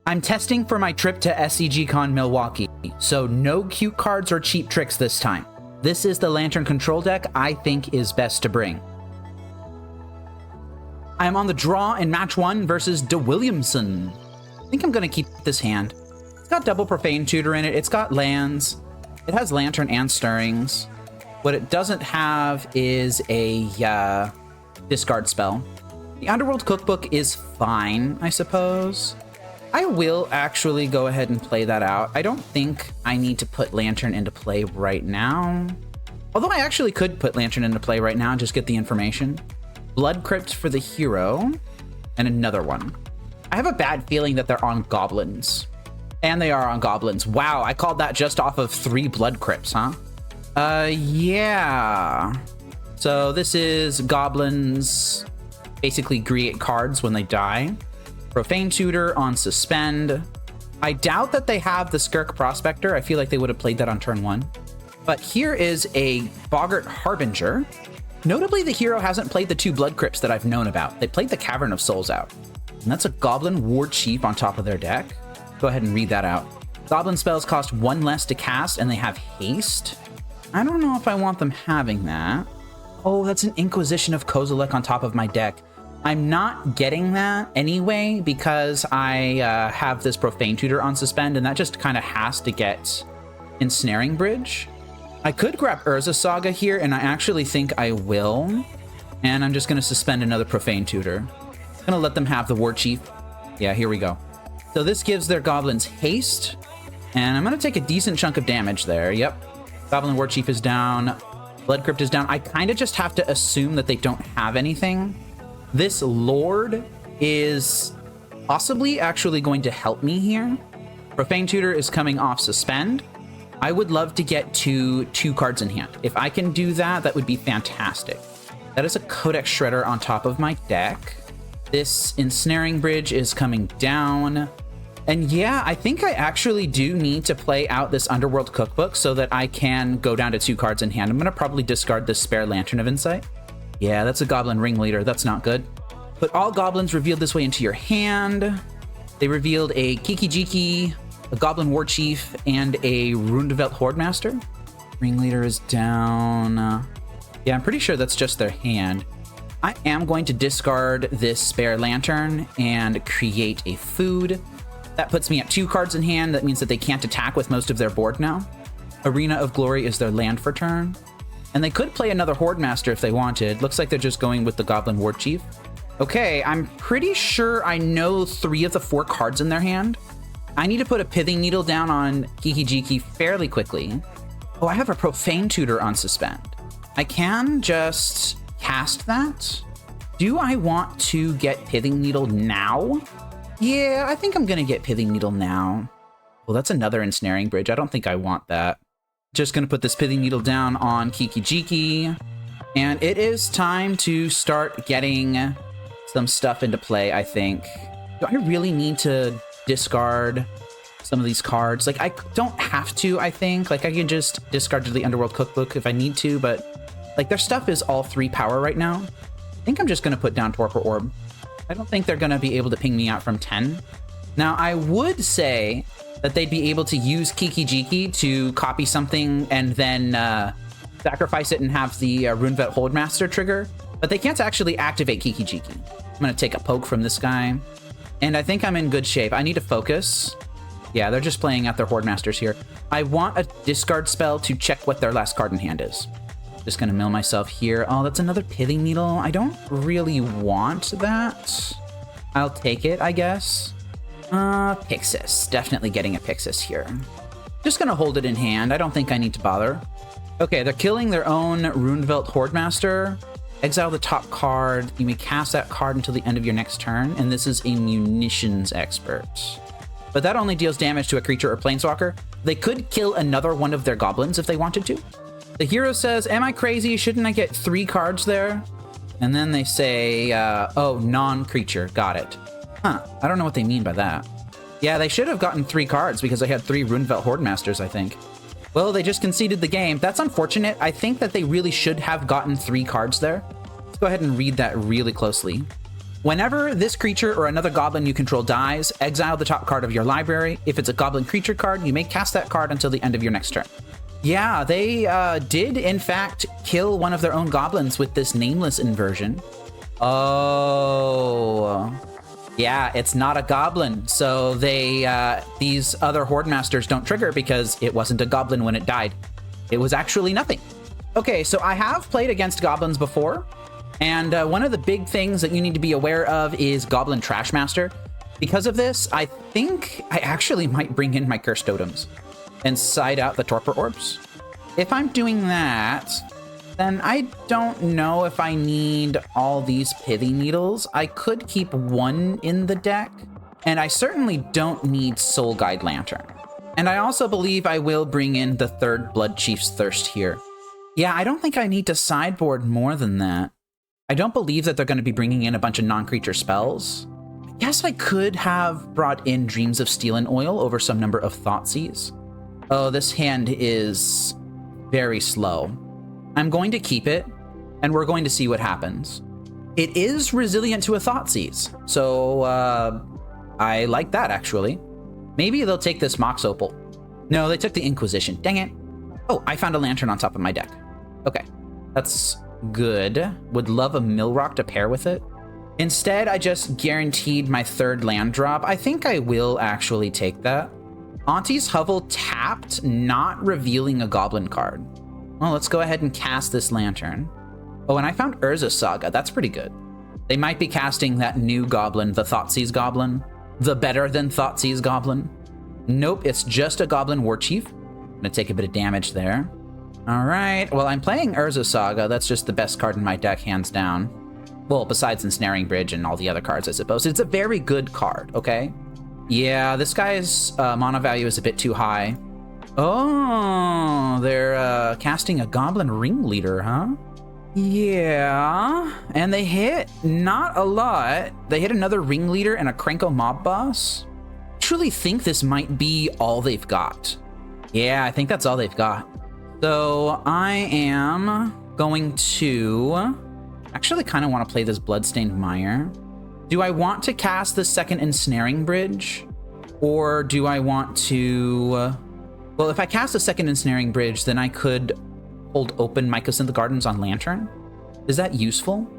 I'm testing for my trip to SCGCon Milwaukee, so no cute cards or cheap tricks this time. This is the Lantern control deck I think is best to bring. I'm on the draw in match 1 versus De Williamson. I think I'm going to keep this hand. It's got double Profane Tutor in it. It's got lands. It has Lantern and Stirrings. What it doesn't have is a discard spell. The Underworld Cookbook is fine, I suppose. I will actually go ahead and play that out. I don't think I need to put Lantern into play right now. Although I actually could put Lantern into play right now and just get the information. Blood Crypt for the hero, and another one. I have a bad feeling that they're on Goblins. And they are on Goblins. Wow, I called that just off of 3 Blood Crypts, huh? Yeah. So this is Goblins basically create cards when they die. Profane Tutor on Suspend. I doubt that they have the Skirk Prospector. I feel like they would have played that on turn 1. But here is a Boggart Harbinger. Notably, the hero hasn't played the 2 Blood Crypts that I've known about. They played the Cavern of Souls out. And that's a Goblin Ward Chief on top of their deck. Go ahead and read that out. Goblin spells cost 1 less to cast, and they have haste. I don't know if I want them having that. Oh, that's an Inquisition of Kozilek on top of my deck. I'm not getting that anyway because I have this Profane Tutor on Suspend, and that just kind of has to get Ensnaring Bridge. I could grab Urza Saga here, and I actually think I will. And I'm just going to suspend another Profane Tutor. I'm going to let them have the War Chief. Yeah, here we go. So this gives their Goblins haste, and I'm going to take a decent chunk of damage there. Yep. Goblin War Chief is down. Blood Crypt is down. I kind of just have to assume that they don't have anything. This Lord is possibly actually going to help me here. Profane Tutor is coming off Suspend. I would love to get to 2 cards in hand. If I can do that, that would be fantastic. That is a Codex Shredder on top of my deck. This Ensnaring Bridge is coming down. And yeah, I think I actually do need to play out this Underworld Cookbook so that I can go down to 2 cards in hand. I'm going to probably discard this spare Lantern of Insight. Yeah, that's a Goblin Ringleader. That's not good. Put all Goblins revealed this way into your hand. They revealed a Kiki-Jiki, a Goblin War Chief, and a Rundevelt Hordemaster. Ringleader is down. Yeah, I'm pretty sure that's just their hand. I am going to discard this spare Lantern and create a food. That puts me at 2 cards in hand. That means that they can't attack with most of their board now. Arena of Glory is their land for turn. And they could play another Hordemaster if they wanted. Looks like they're just going with the Goblin War Chief. Okay, I'm pretty sure I know 3 of the 4 cards in their hand. I need to put a Pithing Needle down on Kiki-Jiki fairly quickly. Oh, I have a Profane Tutor on Suspend. I can just cast that. Do I want to get Pithing Needle now? Yeah, I think I'm going to get Pithing Needle now. Well, that's another Ensnaring Bridge. I don't think I want that. Just going to put this Pithing Needle down on Kiki-Jiki. And it is time to start getting some stuff into play, I think. Do I really need to discard some of these cards? Like, I don't have to, I think. Like, I can just discard to the Underworld Cookbook if I need to, but, like, their stuff is all 3 power right now. I think I'm just going to put down Torpor Orb. I don't think they're going to be able to ping me out from 10. Now, I would say that they'd be able to use Kiki-Jiki to copy something and then sacrifice it and have the Rundevelt Holdmaster trigger, but they can't actually activate Kiki-Jiki. I'm going to take a poke from this guy, and I think I'm in good shape. I need to focus. Yeah, they're just playing out their Hordemasters here. I want a discard spell to check what their last card in hand is. Just going to mill myself here. Oh, that's another Pithing Needle. I don't really want that. I'll take it, I guess. Pyxis. Definitely getting a Pyxis here. Just gonna hold it in hand. I don't think I need to bother. Okay, they're killing their own Rundevelt Hordemaster. Exile the top card. You may cast that card until the end of your next turn, and this is a Munitions Expert. But that only deals damage to a creature or planeswalker. They could kill another one of their goblins if they wanted to. The hero says, am I crazy? Shouldn't I get 3 cards there? And then they say, oh, non-creature. Got it. Huh, I don't know what they mean by that. Yeah, they should have gotten 3 cards because they had 3 Rundevelt Hordemasters, I think. Well, they just conceded the game. That's unfortunate. I think that they really should have gotten 3 cards there. Let's go ahead and read that really closely. Whenever this creature or another goblin you control dies, exile the top card of your library. If it's a goblin creature card, you may cast that card until the end of your next turn. Yeah, they did, in fact, kill one of their own goblins with this nameless inversion. Oh, yeah, it's not a goblin. So these other Horde Masters don't trigger because it wasn't a goblin when it died. It was actually nothing. Okay, so I have played against goblins before. And one of the big things that you need to be aware of is Goblin Trashmaster. Because of this, I think I actually might bring in my Cursed Totems and side out the Torpor Orbs. If I'm doing that, then I don't know if I need all these Pithing Needles. I could keep one in the deck, and I certainly don't need Soul Guide Lantern. And I also believe I will bring in the third Blood Chief's Thirst here. Yeah, I don't think I need to sideboard more than that. I don't believe that they're going to be bringing in a bunch of non-creature spells. I guess I could have brought in Dreams of Steel and Oil over some number of Thoughtseize. Oh, this hand is very slow. I'm going to keep it, and we're going to see what happens. It is resilient to a Thoughtseize, so I like that, actually. Maybe they'll take this Mox Opal. No, they took the Inquisition. Dang it. Oh, I found a Lantern on top of my deck. Okay, that's good. Would love a Millrock to pair with it. Instead, I just guaranteed my third land drop. I think I will actually take that. Auntie's Hovel tapped, not revealing a goblin card. Well, let's go ahead and cast this Lantern. Oh, and I found Urza Saga. That's pretty good. They might be casting that new goblin, the Thoughtseize Goblin. The better than Thoughtseize Goblin. Nope, it's just a Goblin War Chief. I'm gonna take a bit of damage there. All right, well, I'm playing Urza Saga. That's just the best card in my deck, hands down. Well, besides Ensnaring Bridge and all the other cards, I suppose. It's a very good card, okay? Yeah, this guy's mana value is a bit too high. Oh, they're casting a Goblin Ringleader, huh? Yeah, and they hit not a lot. They hit another Ringleader and a Krenko Mob Boss. I truly think this might be all they've got. Yeah, I think that's all they've got. So I am going to actually kind of want to play this Bloodstained Mire. Do I want to cast the second Ensnaring Bridge? Or do I want to... Well, if I cast a second Ensnaring Bridge, then I could hold open Mycos in the Gardens on Lantern. Is that useful?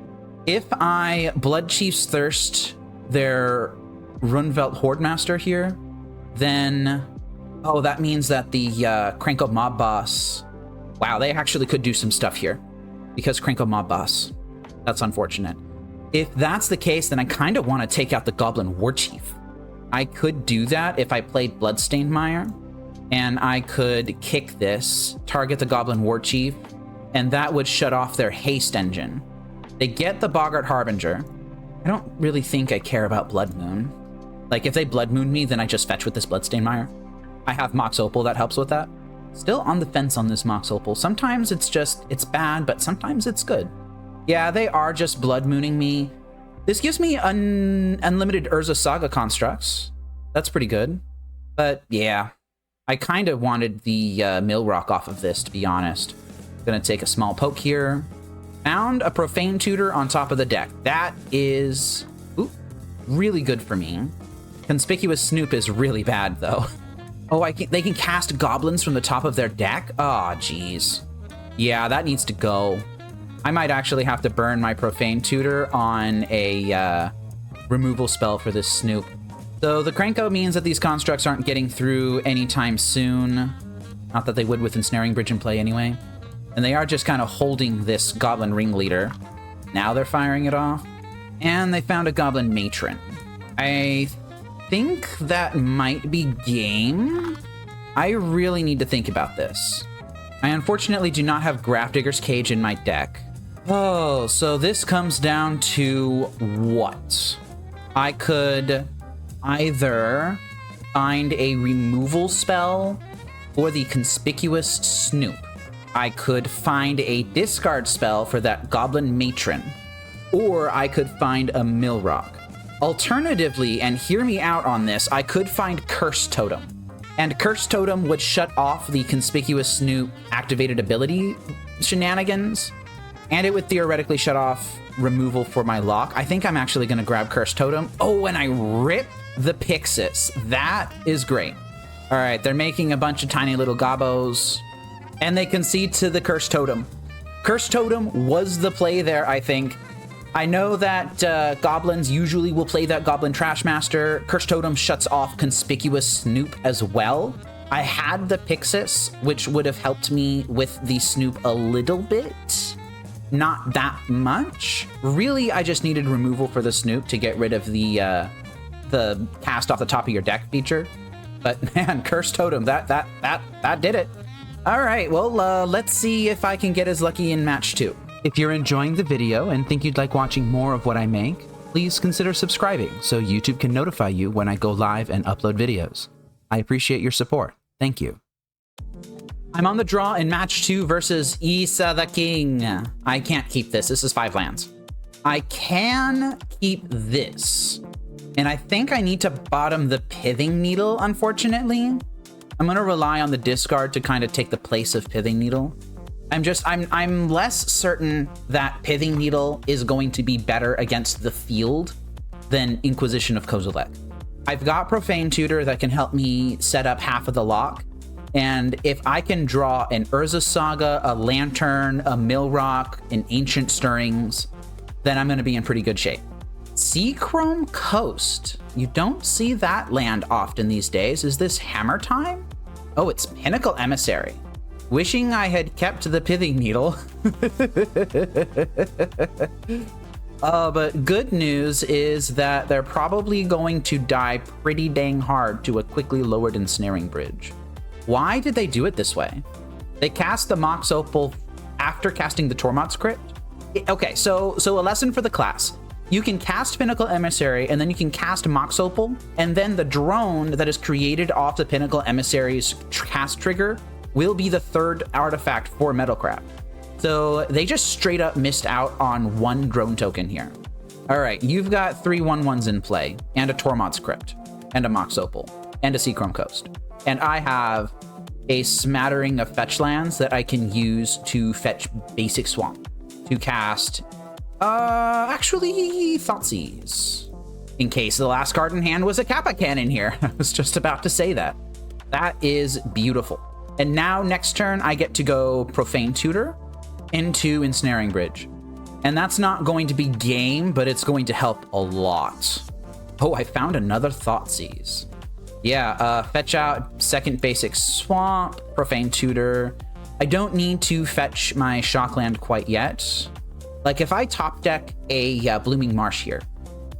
If I Blood Chief's Thirst their Runvelt Horde Master here, then... Oh, that means that the Krenko Mob Boss... Wow, they actually could do some stuff here. Because Krenko Mob Boss. That's unfortunate. If that's the case, then I kind of want to take out the Goblin War Chief. I could do that if I played Bloodstained Mire. And I could kick this, target the Goblin War Chief, and that would shut off their haste engine. They get the Boggart Harbinger. I don't really think I care about Blood Moon. Like, if they Blood Moon me, then I just fetch with this Bloodstained Mire. I have Mox Opal that helps with that. Still on the fence on this Mox Opal. Sometimes it's bad, but sometimes it's good. Yeah, they are just Blood Mooning me. This gives me unlimited Urza Saga constructs. That's pretty good. But yeah, I kind of wanted the Millrock off of this, to be honest. Gonna take a small poke here. Found a Profane Tutor on top of the deck. That is really good for me. Conspicuous Snoop is really bad, though. Oh, they can cast goblins from the top of their deck? Oh, jeez. Yeah, that needs to go. I might actually have to burn my Profane Tutor on a removal spell for this Snoop. So the Krenko means that these constructs aren't getting through anytime soon. Not that they would with Ensnaring Bridge in play anyway. And they are just kind of holding this Goblin Ringleader. Now they're firing it off. And they found a Goblin Matron. I think that might be game. I really need to think about this. I unfortunately do not have Grafdigger's Cage in my deck. Oh, so this comes down to what? I could either find a removal spell for the Conspicuous Snoop. I could find a discard spell for that Goblin Matron. Or I could find a Millrock. Alternatively, and hear me out on this, I could find Curse Totem. And Curse Totem would shut off the Conspicuous Snoop activated ability shenanigans. And it would theoretically shut off removal for my lock. I think I'm actually going to grab Cursed Totem. Oh, and I rip the Pyxis. That is great. All right, they're making a bunch of tiny little gobos, and they concede to the Cursed Totem. Cursed Totem was the play there, I think. I know that goblins usually will play that Goblin Trashmaster. Cursed Totem shuts off Conspicuous Snoop as well. I had the Pyxis, which would have helped me with the Snoop a little bit. Not that much. Really, I just needed removal for the Snoop to get rid of the cast off the top of your deck feature. But man, Cursed Totem, that did it. All right, well, let's see if I can get as lucky in match 2. If you're enjoying the video and think you'd like watching more of what I make, please consider subscribing so YouTube can notify you when I go live and upload videos. I appreciate your support. Thank you. I'm on the draw in match 2 versus esatheking. I can't keep this. This is 5 lands. I can keep this. And I think I need to bottom the Pithing Needle, unfortunately. I'm going to rely on the discard to kind of take the place of Pithing Needle. I'm less certain that Pithing Needle is going to be better against the field than Inquisition of Kozilek. I've got Profane Tutor that can help me set up half of the lock. And if I can draw an Urza Saga, a Lantern, a Millrock, an Ancient Stirrings, then I'm going to be in pretty good shape. Seachrome Coast. You don't see that land often these days. Is this Hammer Time? Oh, it's Pinnacle Emissary. Wishing I had kept the Pithing Needle. But good news is that they're probably going to die pretty dang hard to a quickly lowered Ensnaring Bridge. Why did they do it this way? They cast the Mox Opal after casting the Tormod's Crypt? Okay, so a lesson for the class. You can cast Pinnacle Emissary, and then you can cast Mox Opal, and then the drone that is created off the Pinnacle Emissary's cast trigger will be the 3rd artifact for Metalcraft. So they just straight up missed out on 1 drone token here. All right, you've got 3 1/1s in play, and a Tormod's Crypt, and a Mox Opal, and a Seachrome Coast. And I have a smattering of fetch lands that I can use to fetch basic swamp, to cast, actually, Thoughtseize. In case the last card in hand was a Kappa Cannon here. I was just about to say that. That is beautiful. And now next turn, I get to go Profane Tutor into Ensnaring Bridge. And that's not going to be game, but it's going to help a lot. Oh, I found another Thoughtseize. Yeah, fetch out 2nd basic swamp, Profane Tutor. I don't need to fetch my Shockland quite yet. Like if I top deck a Blooming Marsh here,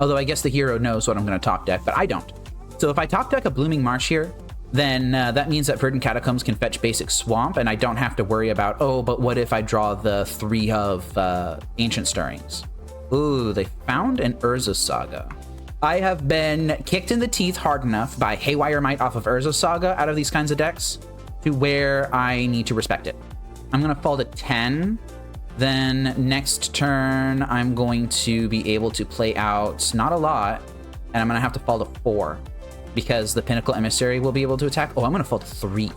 although I guess the hero knows what I'm going to top deck, but I don't. So if I top deck a Blooming Marsh here, then that means that Verdant Catacombs can fetch basic swamp, and I don't have to worry about, oh, but what if I draw the 3 of Ancient Stirrings? Ooh, they found an Urza Saga. I have been kicked in the teeth hard enough by Haywire Might off of Urza Saga out of these kinds of decks to where I need to respect it. I'm going to fall to 10. Then next turn, I'm going to be able to play out not a lot, and I'm going to have to fall to 4 because the Pinnacle Emissary will be able to attack. Oh, I'm going to fall to 3.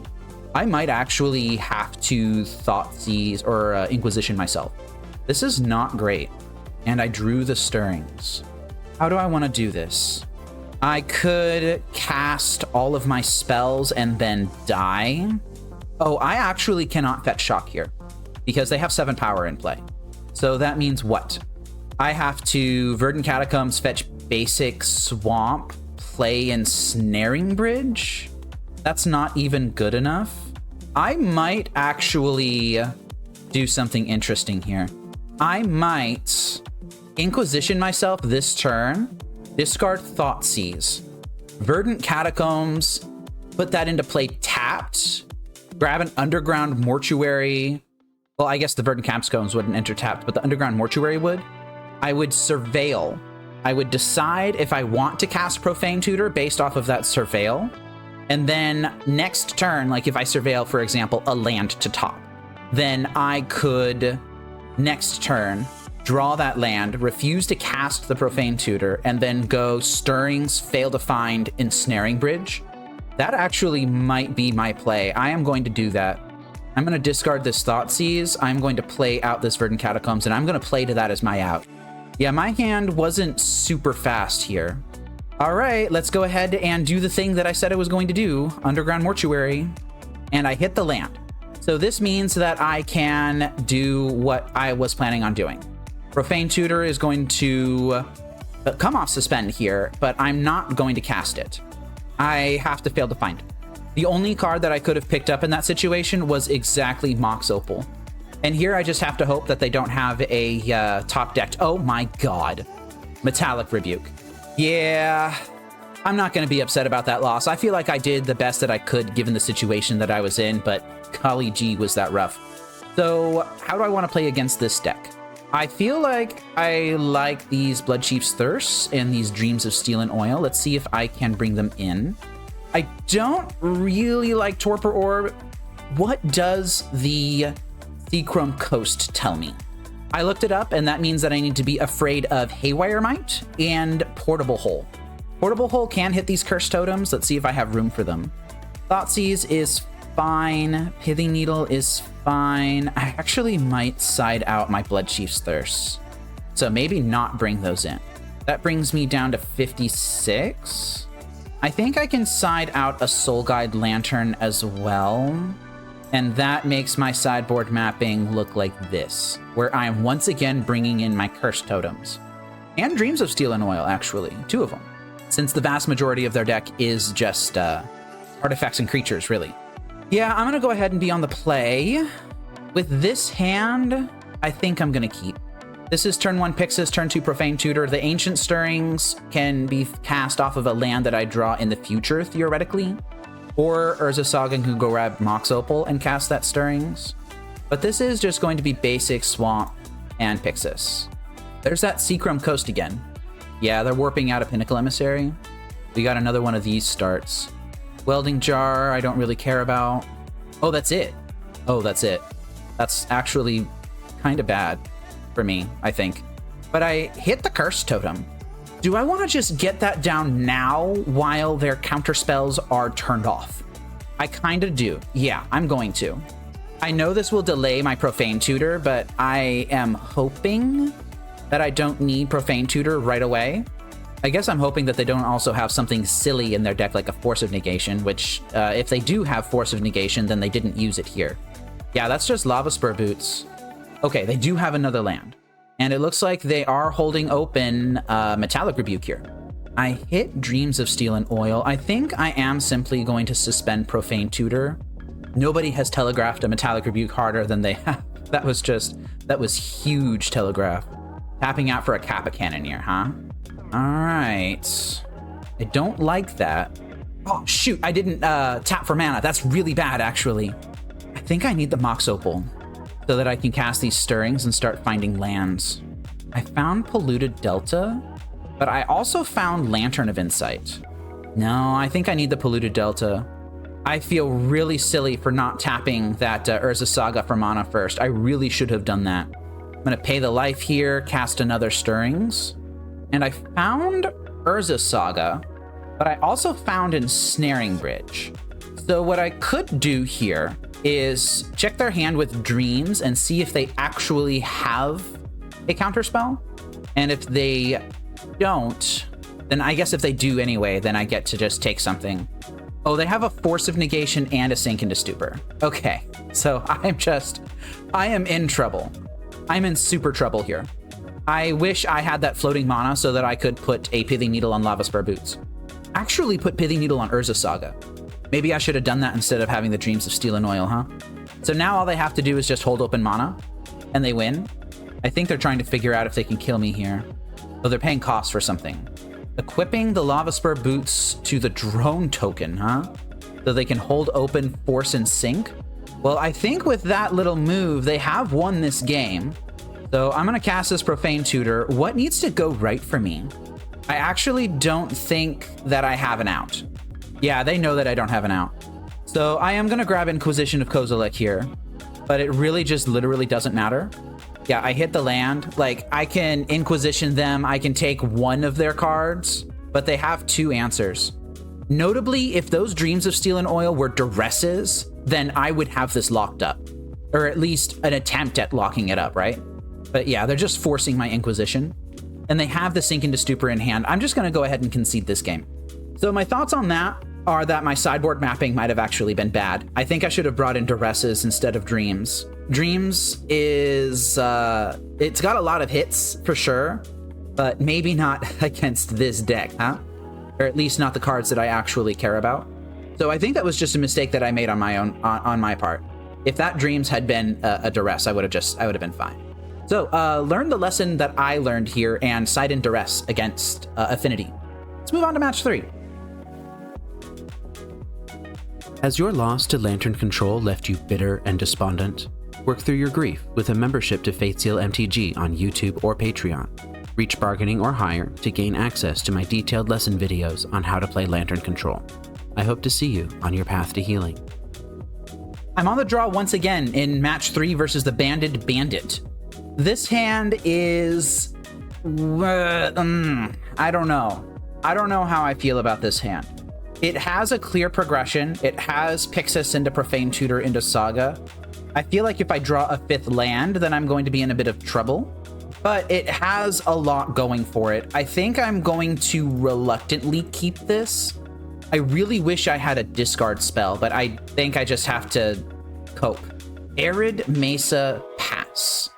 I might actually have to Thoughtseize or Inquisition myself. This is not great. And I drew the Stirrings. How do I want to do this? I could cast all of my spells and then die. Oh, I actually cannot fetch Shock here because they have 7 power in play. So that means what? I have to Verdant Catacombs, fetch basic swamp, play Ensnaring Bridge? That's not even good enough. I might actually do something interesting here. I might Inquisition myself this turn, discard Thoughtseize, Verdant Catacombs, put that into play tapped, grab an Underground Mortuary. Well, I guess the Verdant Catacombs wouldn't enter tapped, but the Underground Mortuary would. I would Surveil. I would decide if I want to cast Profane Tutor based off of that Surveil. And then next turn, like if I Surveil, for example, a land to top, then I could next turn draw that land, refuse to cast the Profane Tutor, and then go Stirrings, fail to find Ensnaring Bridge. That actually might be my play. I am going to do that. I'm going to discard this Thoughtseize. I'm going to play out this Verdant Catacombs, and I'm going to play to that as my out. Yeah, my hand wasn't super fast here. All right, let's go ahead and do the thing that I said I was going to do, Underground Mortuary, and I hit the land. So this means that I can do what I was planning on doing. Profane Tutor is going to come off Suspend here, but I'm not going to cast it. I have to fail to find it. The only card that I could have picked up in that situation was exactly Mox Opal. And here I just have to hope that they don't have a top decked. Oh my god. Metallic Rebuke. Yeah, I'm not going to be upset about that loss. I feel like I did the best that I could given the situation that I was in, but golly gee, was that rough. So how do I want to play against this deck? I feel like I like these Bloodchief's Thirst and these Dreams of Steel and Oil. Let's see if I can bring them in. I don't really like Torpor Orb. What does the Seachrome Coast tell me? I looked it up, and that means that I need to be afraid of Haywire Might and Portable Hole. Portable Hole can hit these Curse Totems. Let's see if I have room for them. Thoughtseize is fine. Pithing Needle is fine. I actually might side out my Bloodchief's Thirst. So maybe not bring those in. That brings me down to 56. I think I can side out a Soul Guide Lantern as well. And that makes my sideboard mapping look like this, where I am once again bringing in my Cursed Totems. And Dreams of Steel and Oil, actually. 2 of them. Since the vast majority of their deck is just artifacts and creatures, really. Yeah, I'm going to go ahead and be on the play. With this hand, I think I'm going to keep. This is turn 1 Pyxis, turn 2 Profane Tutor. The Ancient Stirrings can be cast off of a land that I draw in the future, theoretically. Or Urza Saga can go grab Mox Opal and cast that Stirrings. But this is just going to be basic Swamp and Pyxis. There's that Seachrome Coast again. Yeah, they're warping out a Pinnacle Emissary. We got another one of these starts. Welding Jar, I don't really care about. Oh, that's it. Oh, that's it. That's actually kind of bad for me, I think. But I hit the Curse Totem. Do I want to just get that down now while their counter spells are turned off? I kind of do. Yeah, I'm going to. I know this will delay my Profane Tutor, but I am hoping that I don't need Profane Tutor right away. I guess I'm hoping that they don't also have something silly in their deck like a Force of Negation, which if they do have Force of Negation, then they didn't use it here. Yeah, that's just Lava Spur Boots. Okay, they do have another land. And it looks like they are holding open Metallic Rebuke here. I hit Dreams of Steel and Oil. I think I am simply going to suspend Profane Tutor. Nobody has telegraphed a Metallic Rebuke harder than they have. That was huge telegraph. Tapping out for a Kappa Cannoneer, huh? All right. I don't like that. Oh, shoot. I didn't tap for mana. That's really bad, actually. I think I need the Mox Opal so that I can cast these Stirrings and start finding lands. I found Polluted Delta, but I also found Lantern of Insight. No, I think I need the Polluted Delta. I feel really silly for not tapping that Urza Saga for mana first. I really should have done that. I'm going to pay the life here, cast another Stirrings. And I found Urza Saga, but I also found Ensnaring Bridge. So what I could do here is check their hand with Dreams and see if they actually have a counterspell. And if they don't, then I guess if they do anyway, then I get to just take something. Oh, they have a Force of Negation and a Sink into Stupor. Okay, so I am in trouble. I'm in super trouble here. I wish I had that floating mana so that I could put a Pithing Needle on Lava Spur Boots. Actually put Pithing Needle on Urza Saga. Maybe I should have done that instead of having the Dreams of Steel and Oil, huh? So now all they have to do is just hold open mana, and they win. I think they're trying to figure out if they can kill me here. Oh, they're paying costs for something. Equipping the Lava Spur Boots to the Drone token, huh? So they can hold open Force and Sink. Well, I think with that little move, they have won this game. So I'm going to cast this Profane Tutor. What needs to go right for me? I actually don't think that I have an out. Yeah, they know that I don't have an out. So I am going to grab Inquisition of Kozilek here, but it really just literally doesn't matter. Yeah, I hit the land. Like, I can Inquisition them. I can take one of their cards, but they have 2 answers. Notably, if those Dreams of Steel and Oil were duresses, then I would have this locked up. Or at least an attempt at locking it up, right? But yeah, they're just forcing my Inquisition. And they have the Sink into Stupor in hand. I'm just going to go ahead and concede this game. So my thoughts on that are that my sideboard mapping might have actually been bad. I think I should have brought in duresses instead of Dreams. Dreams is, it's got a lot of hits for sure, but maybe not against this deck, huh? Or at least not the cards that I actually care about. So I think that was just a mistake that I made on my own, on my part. If that Dreams had been a duress, I would have been fine. So learn the lesson that I learned here and side in duress against Affinity. Let's move on to match 3. Has your loss to Lantern Control left you bitter and despondent? Work through your grief with a membership to Fateseal MTG on YouTube or Patreon. Reach bargaining or higher to gain access to my detailed lesson videos on how to play Lantern Control. I hope to see you on your path to healing. I'm on the draw once again in match 3 versus the Thebandedbandit. This hand is... I don't know. I don't know how I feel about this hand. It has a clear progression. It has Pyxis into Profane Tutor into Saga. I feel like if I draw a 5th land, then I'm going to be in a bit of trouble. But it has a lot going for it. I think I'm going to reluctantly keep this. I really wish I had a discard spell, but I think I just have to cope. Arid Mesa Pass.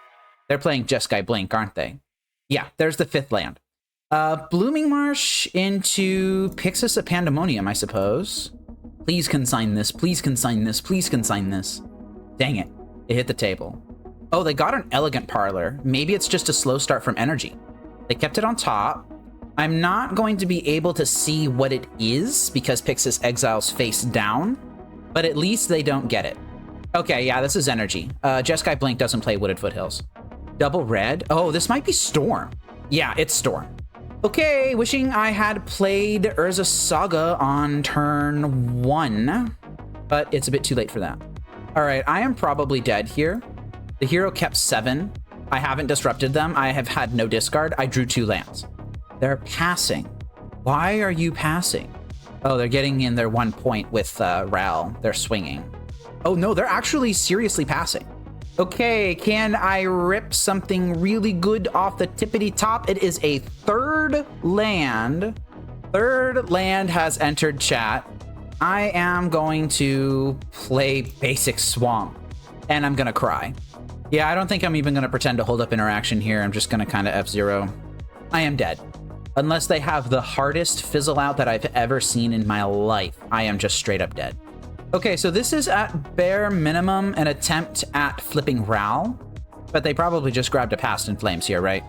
They're playing Jeskai Blink, aren't they? Yeah, there's the 5th land. Blooming Marsh into Pyxis of Pandemonium, I suppose. Please consign this, please consign this, please consign this. Dang it, it hit the table. Oh, they got an Elegant Parlor. Maybe it's just a slow start from energy. They kept it on top. I'm not going to be able to see what it is because Pyxis exiles face down, but at least they don't get it. Okay, yeah, this is energy. Jeskai Blink doesn't play Wooded Foothills. Double red. Oh, this might be Storm. Yeah, it's Storm. Okay, wishing I had played Urza Saga on turn 1, but it's a bit too late for that. All right, I am probably dead here. The hero kept 7. I haven't disrupted them. I have had no discard. I drew 2 lands. They're passing. Why are you passing? Oh, they're getting in their 1 point with Ral. They're swinging. Oh no, they're actually seriously passing. Okay, can I rip something really good off the tippity top? It is a 3rd land. 3rd land has entered chat. I am going to play Basic Swamp, and I'm gonna cry. Yeah, I don't think I'm even gonna pretend to hold up interaction here. I'm just gonna kind of F0. I am dead. Unless they have the hardest fizzle out that I've ever seen in my life, I am just straight up dead. Okay, so this is at bare minimum an attempt at flipping Ral, but they probably just grabbed a Past in Flames here, right?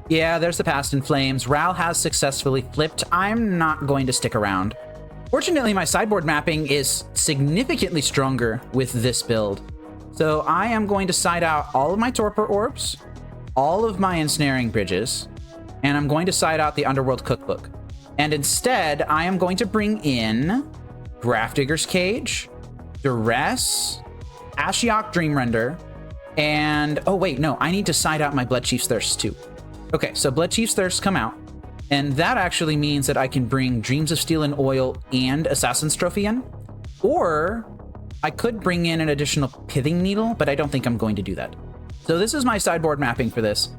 Yeah, there's the Past in Flames. Ral has successfully flipped. I'm not going to stick around. Fortunately, my sideboard mapping is significantly stronger with this build. So I am going to side out all of my Torpor Orbs, all of my Ensnaring Bridges, and I'm going to side out the Underworld Cookbook. And instead, I am going to bring in Grafdigger's Cage, Duress, Ashiok Dreamrender, and... oh, wait, no, I need to side out my Blood Chief's Thirst, too. Okay, so Blood Chief's Thirst come out, and that actually means that I can bring Dreams of Steel and Oil and Assassin's Trophy in, or I could bring in an additional Pithing Needle, but I don't think I'm going to do that. So this is my sideboard mapping for this.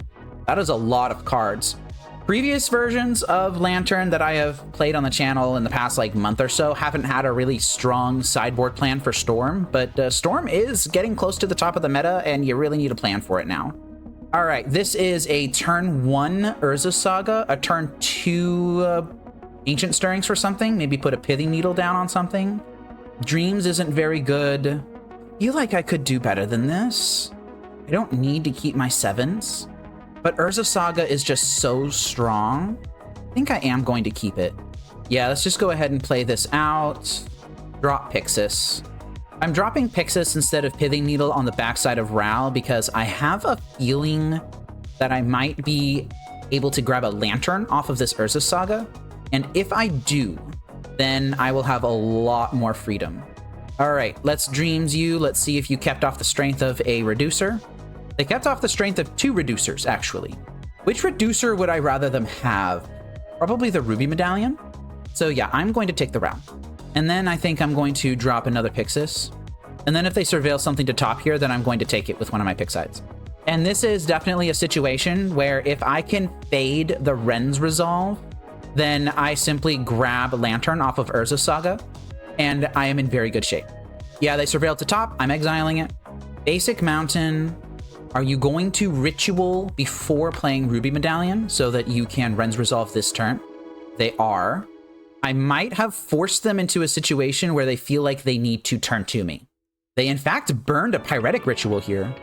That is a lot of cards. Previous versions of Lantern that I have played on the channel in the past like month or so haven't had a really strong sideboard plan for Storm, but Storm is getting close to the top of the meta and you really need a plan for it now. All right, this is a turn 1 Urza Saga, a turn 2 Ancient Stirrings for something, maybe put a Pithing Needle down on something. Dreams isn't very good. I feel like I could do better than this. I don't need to keep my 7s. But Urza Saga is just so strong. I think I am going to keep it. Yeah, let's just go ahead and play this out. Drop Pyxis. I'm dropping Pyxis instead of Pithing Needle on the backside of Ral because I have a feeling that I might be able to grab a Lantern off of this Urza Saga. And if I do, then I will have a lot more freedom. All right, let's Dreams you. Let's see if you kept off the strength of a Reducer. They kept off the strength of 2 Reducers, actually. Which Reducer would I rather them have? Probably the Ruby Medallion. So yeah, I'm going to take the route. And then I think I'm going to drop another Pyxis. And then if they surveil something to top here, then I'm going to take it with one of my Pyxides. And this is definitely a situation where if I can fade the Ren's Resolve, then I simply grab Lantern off of Urza Saga, and I am in very good shape. Yeah, they surveilled to top. I'm exiling it. Basic Mountain. Are you going to Ritual before playing Ruby Medallion so that you can Ren's Resolve this turn? They are. I might have forced them into a situation where they feel like they need to turn to me. They, in fact, burned a Pyretic Ritual here,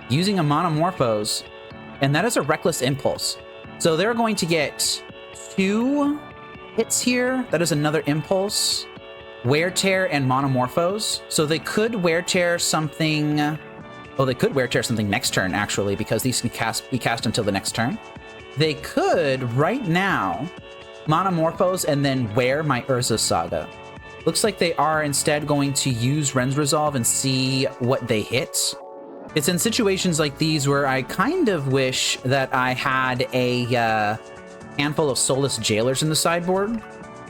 using a Monomorphose, and that is a Reckless Impulse. So they're going to get 2 hits here. That is another Impulse. Wear Tear and Monomorphose. So they could Wear Tear something... Oh, they could Wear Tear something next turn, actually, because these can be cast until the next turn. They could, right now, Monomorphose and then wear my Urza Saga. Looks like they are instead going to use Ren's Resolve and see what they hit. It's in situations like these where I kind of wish that I had a handful of Soulless Jailers in the sideboard.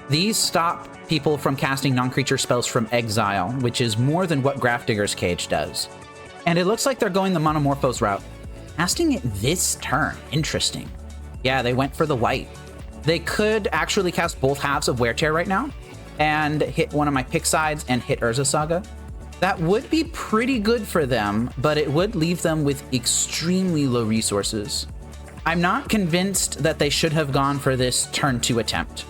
These stop people from casting non-creature spells from exile, which is more than what Grafdigger's Cage does. And it looks like they're going the Monomorphose route. Casting it this turn. Interesting. Yeah, they went for the white. They could actually cast both halves of Wear Tear right now and hit one of my Pyxides and hit Urza Saga. That would be pretty good for them, but it would leave them with extremely low resources. I'm not convinced that they should have gone for this turn 2 attempt.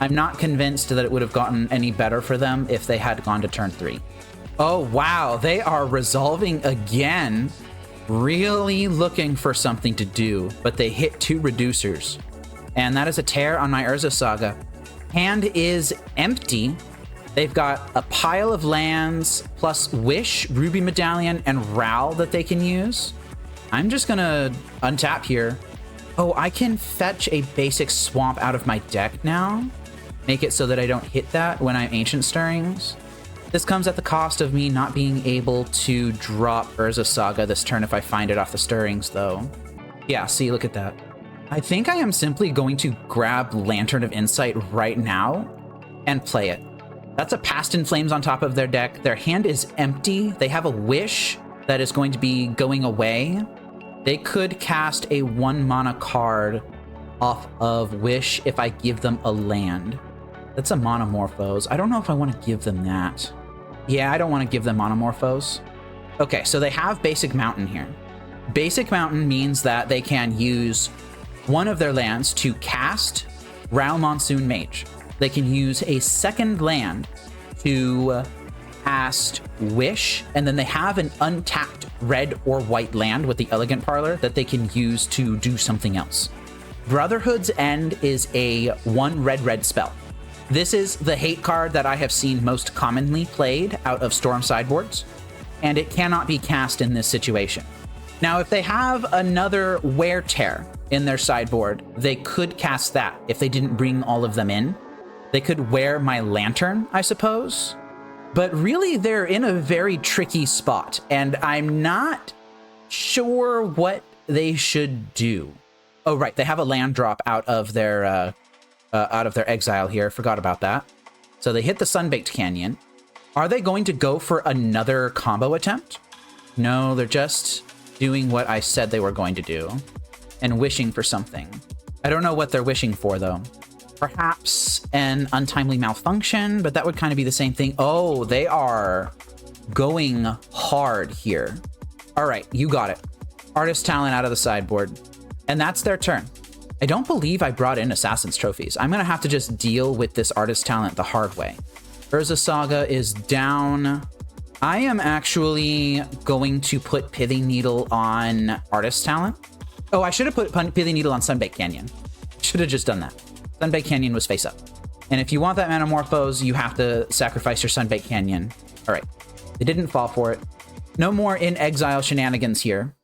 I'm not convinced that it would have gotten any better for them if they had gone to turn 3. Oh, wow, they are resolving again. Really looking for something to do, but they hit 2 reducers. And that is a tear on my Urza Saga. Hand is empty. They've got a pile of lands, plus Wish, Ruby Medallion, and Ral that they can use. I'm just gonna untap here. Oh, I can fetch a basic swamp out of my deck now. Make it so that I don't hit that when I'm Ancient Stirrings. This comes at the cost of me not being able to drop Urza Saga this turn if I find it off the Stirrings, though. Yeah, see, look at that. I think I am simply going to grab Lantern of Insight right now and play it. That's a Past in Flames on top of their deck. Their hand is empty. They have a Wish that is going to be going away. They could cast a 1-mana card off of Wish if I give them a land. That's a Monomorphose. I don't know if I want to give them that. Yeah, I don't want to give them Monomorphose. Okay, so they have Basic Mountain here. Basic Mountain means that they can use one of their lands to cast Ral Monsoon Mage. They can use a second land to cast Wish, and then they have an untapped red or white land with the Elegant Parlor that they can use to do something else. Brotherhood's End is a 1 red spell. This is the hate card that I have seen most commonly played out of Storm sideboards, and it cannot be cast in this situation. Now, if they have another Wear Tear in their sideboard, they could cast that if they didn't bring all of them in. They could wear my Lantern, I suppose. But really, they're in a very tricky spot, and I'm not sure what they should do. Oh, right, they have a land drop out of their exile here. Forgot about that. So they hit the Sunbaked Canyon. Are they going to go for another combo attempt? No, they're just doing what I said they were going to do and wishing for something. I don't know what they're wishing for, though. Perhaps an untimely malfunction, but that would kind of be the same thing. Oh, they are going hard here. All right, you got it. Artist Talent out of the sideboard. And that's their turn. I don't believe I brought in Assassin's Trophies. I'm going to have to just deal with this Artist Talent the hard way. Urza Saga is down. I am actually going to put Pithing Needle on Artist Talent. Oh, I should have put Pithing Needle on Sunbaked Canyon. Should have just done that. Sunbaked Canyon was face up. And if you want that Metamorphose, you have to sacrifice your Sunbaked Canyon. All right. They didn't fall for it. No more in exile shenanigans here.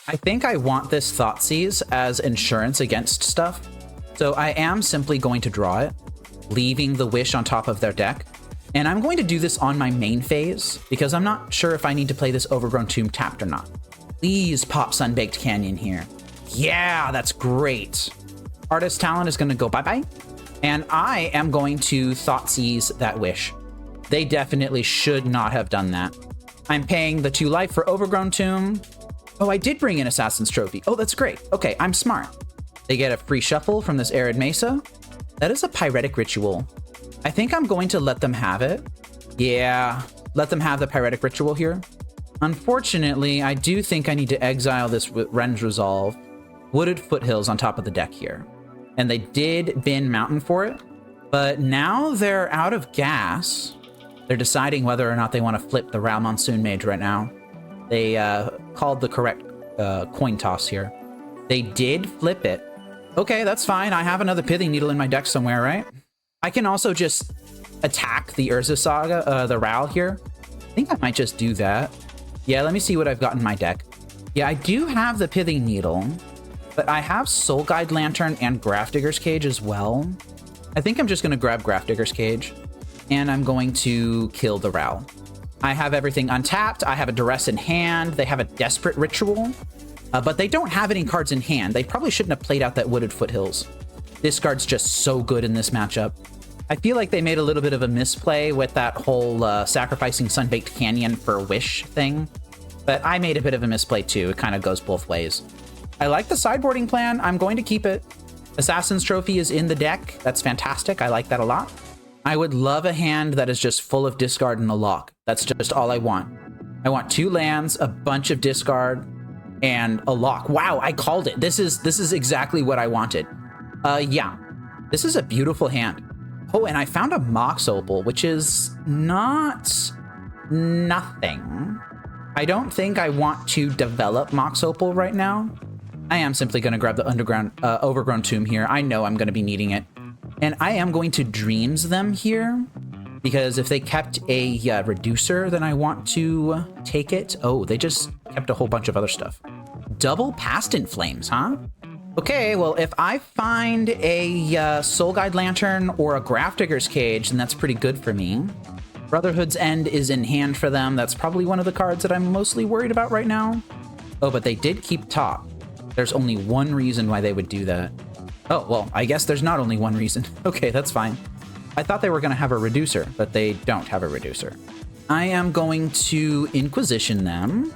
I think I want this Thoughtseize as insurance against stuff. So I am simply going to draw it, leaving the Wish on top of their deck. And I'm going to do this on my main phase because I'm not sure if I need to play this Overgrown Tomb tapped or not. Please pop Sunbaked Canyon here. Yeah, that's great. Artist Talent is going to go bye-bye. And I am going to Thoughtseize that wish. They definitely should not have done that. I'm paying the 2 life for Overgrown Tomb. Oh, I did bring in Assassin's Trophy. Oh, that's great. Okay, I'm smart. They get a free shuffle from this Arid Mesa. That is a Pyretic Ritual. I think I'm going to let them have it. Yeah, let them have the Pyretic Ritual here. Unfortunately, I do think I need to exile this Ren's Resolve. Wooded Foothills on top of the deck here. And they did bin Mountain for it. But now they're out of gas. They're deciding whether or not they want to flip the Ral Monsoon Mage right now. They called the correct coin toss here. They did flip it. Okay, that's fine. I have another Pithing Needle in my deck somewhere, right? I can also just attack the Urza Saga, the Ral here. I think I might just do that. Yeah, let me see what I've got in my deck. Yeah, I do have the Pithing Needle, but I have Soul Guide Lantern and Grafdigger's Cage as well. I think I'm just going to grab Grafdigger's Cage, and I'm going to kill the Ral. I have everything untapped. I have a Duress in hand. They have a Desperate Ritual, but they don't have any cards in hand. They probably shouldn't have played out that Wooded Foothills. This card's just so good in this matchup. I feel like they made a little bit of a misplay with that whole sacrificing Sunbaked Canyon for Wish thing, but I made a bit of a misplay too. It kind of goes both ways. I like the sideboarding plan. I'm going to keep it. Assassin's Trophy is in the deck. That's fantastic. I like that a lot. I would love a hand that is just full of discard and a lock. That's just all I want. I want 2 lands, a bunch of discard, and a lock. Wow, I called it. This is exactly what I wanted. Yeah, this is a beautiful hand. Oh, and I found a Mox Opal, which is not nothing. I don't think I want to develop Mox Opal right now. I am simply going to grab the Overgrown Tomb here. I know I'm going to be needing it. And I am going to Dreams them here, because if they kept a Reducer, then I want to take it. Oh, they just kept a whole bunch of other stuff. Double Past in Flames, huh? Okay, well, if I find a Soul Guide Lantern or a Grafdigger's Cage, then that's pretty good for me. Brotherhood's End is in hand for them. That's probably one of the cards that I'm mostly worried about right now. Oh, but they did keep top. There's only one reason why they would do that. Oh, well, I guess there's not only one reason. Okay, that's fine. I thought they were going to have a Reducer, but they don't have a Reducer. I am going to Inquisition them,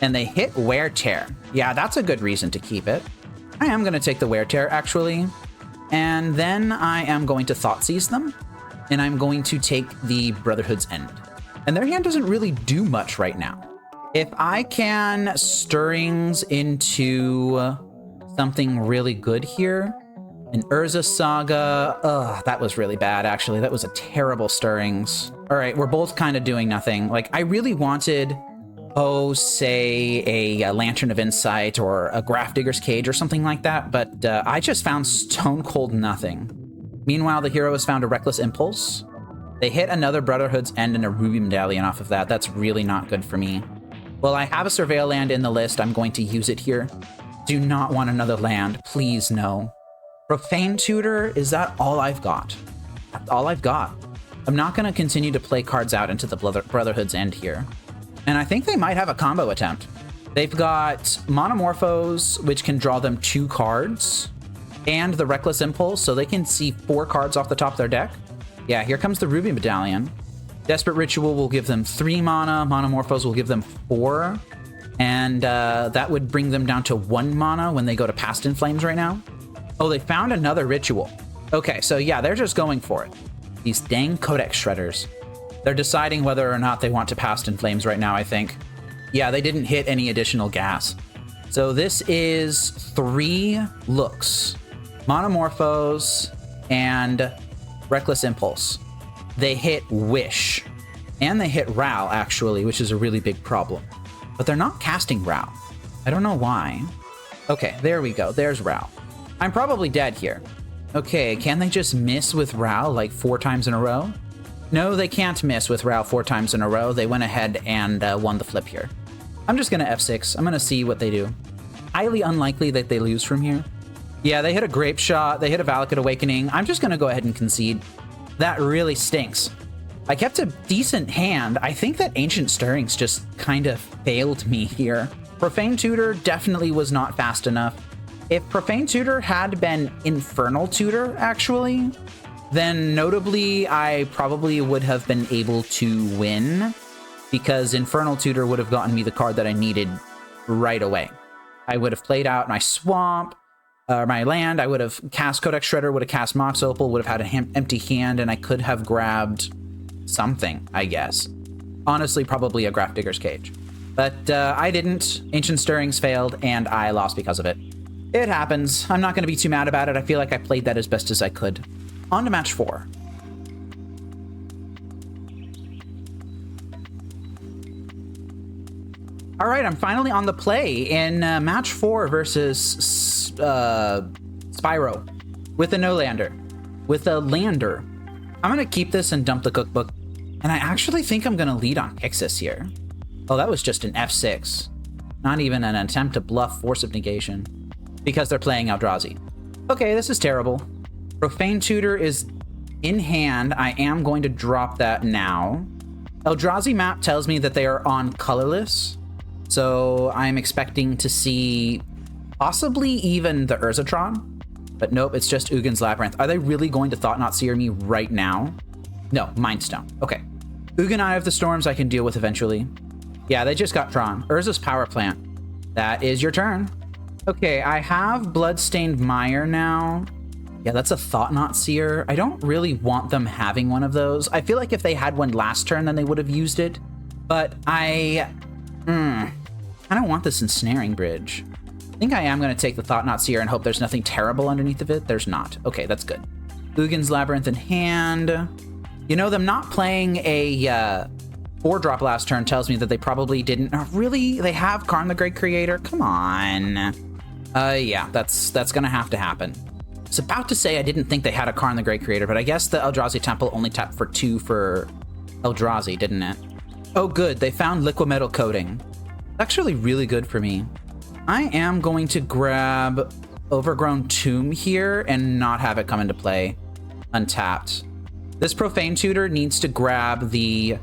and they hit Wear Tear. Yeah, that's a good reason to keep it. I am going to take the Wear Tear, actually. And then I am going to Thoughtseize them, and I'm going to take the Brotherhood's End. And their hand doesn't really do much right now. If I can Stirrings into something really good here, an Urza Saga. Ugh, that was really bad, actually. That was a terrible Stirrings. All right, we're both kind of doing nothing. Like, I really wanted, say a Lantern of Insight or a Grafdigger's Cage or something like that, but I just found stone cold nothing. Meanwhile, the hero has found a Reckless Impulse. They hit another Brotherhood's End and a Ruby Medallion off of that. That's really not good for me. Well, I have a Surveil land in the list. I'm going to use it here. Do not want another land. Please, no. Profane Tutor, is that all I've got? That's all I've got. I'm not going to continue to play cards out into the Brotherhood's End here. And I think they might have a combo attempt. They've got Monomorphos, which can draw them 2 cards, and the Reckless Impulse, so they can see 4 cards off the top of their deck. Yeah, here comes the Ruby Medallion. Desperate Ritual will give them 3 mana. Monomorphos will give them 4. And that would bring them down to 1 mana when they go to Past in Flames right now. Oh, they found another Ritual. Okay, so yeah, they're just going for it. These dang Codex Shredders. They're deciding whether or not they want to Past in Flames right now, I think. Yeah, they didn't hit any additional gas. So this is 3 looks. Monomorphos and Reckless Impulse. They hit Wish. And they hit Ral, actually, which is a really big problem. But they're not casting Ral. I don't know why. Okay, there we go. There's Ral. I'm probably dead here. Okay, can they just miss with Ral like 4 times in a row? No, they can't miss with Ral 4 times in a row. They went ahead and won the flip here. I'm just going to F6. I'm going to see what they do. Highly unlikely that they lose from here. Yeah, they hit a Grape Shot. They hit a Valakut Awakening. I'm just going to go ahead and concede. That really stinks. I kept a decent hand. I think that Ancient Stirrings just kind of failed me here. Profane Tutor definitely was not fast enough. If Profane Tutor had been Infernal Tutor, actually, then notably I probably would have been able to win, because Infernal Tutor would have gotten me the card that I needed right away. I would have played out my swamp, my land, I would have cast Codex Shredder, would have cast Mox Opal, would have had an empty hand, and I could have grabbed something, I guess. Honestly, probably a Grafdigger's Cage. But I didn't. Ancient Stirrings failed, and I lost because of it. It happens. I'm not going to be too mad about it. I feel like I played that as best as I could. On to match 4. All right, I'm finally on the play in match 4 versus Spyro with a no-lander. With a lander. I'm going to keep this and dump the cookbook. And I actually think I'm going to lead on Pyxis here. Oh, that was just an F6. Not even an attempt to bluff Force of Negation. Because they're playing Eldrazi. Okay, this is terrible. Profane Tutor is in hand. I am going to drop that now. Eldrazi map tells me that they are on colorless. So I'm expecting to see possibly even the Tron. But nope, it's just Ugin's Labyrinth. Are they really going to Thought-Knot Seer me right now? No, Mind Stone. Okay. Ugin Eye of the Storms I can deal with eventually. Yeah, they just got Tron. Urza's Power Plant. That is your turn. Okay, I have Bloodstained Mire now. Yeah, that's a Thought-Knot Seer. I don't really want them having one of those. I feel like if they had one last turn, then they would have used it. But I don't want this Ensnaring Bridge. I think I am going to take the Thought-Knot Seer and hope there's nothing terrible underneath of it. There's not. Okay, that's good. Ugin's Labyrinth in hand. You know, them not playing a 4-drop last turn tells me that they probably didn't... really? They have Karn the Great Creator? Come on. Yeah, that's going to have to happen. I was about to say I didn't think they had a Karn the Great Creator, but I guess the Eldrazi Temple only tapped for 2 for Eldrazi, didn't it? Oh, good. They found Liquimetal Coating. Actually really good for me. I am going to grab Overgrown Tomb here and not have it come into play untapped. This Profane Tutor needs to grab the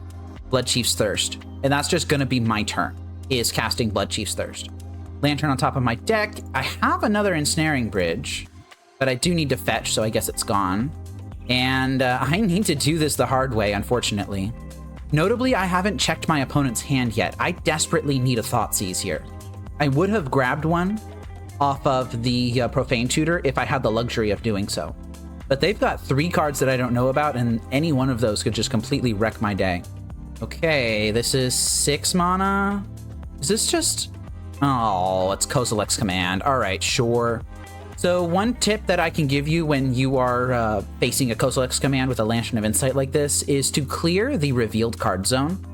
Bloodchief's Thirst, and that's just going to be my turn, is casting Bloodchief's Thirst. Lantern on top of my deck. I have another Ensnaring Bridge, but I do need to fetch, so I guess it's gone. And I need to do this the hard way, unfortunately. Notably, I haven't checked my opponent's hand yet. I desperately need a Thoughtseize here. I would have grabbed one off of the Profane Tutor if I had the luxury of doing so. But they've got 3 cards that I don't know about, and any one of those could just completely wreck my day. Okay, this is 6 mana. Is this just... oh, it's Kozilek's Command. All right, sure. So one tip that I can give you when you are facing a Kozilek's Command with a Lantern of Insight like this is to clear the revealed card zone.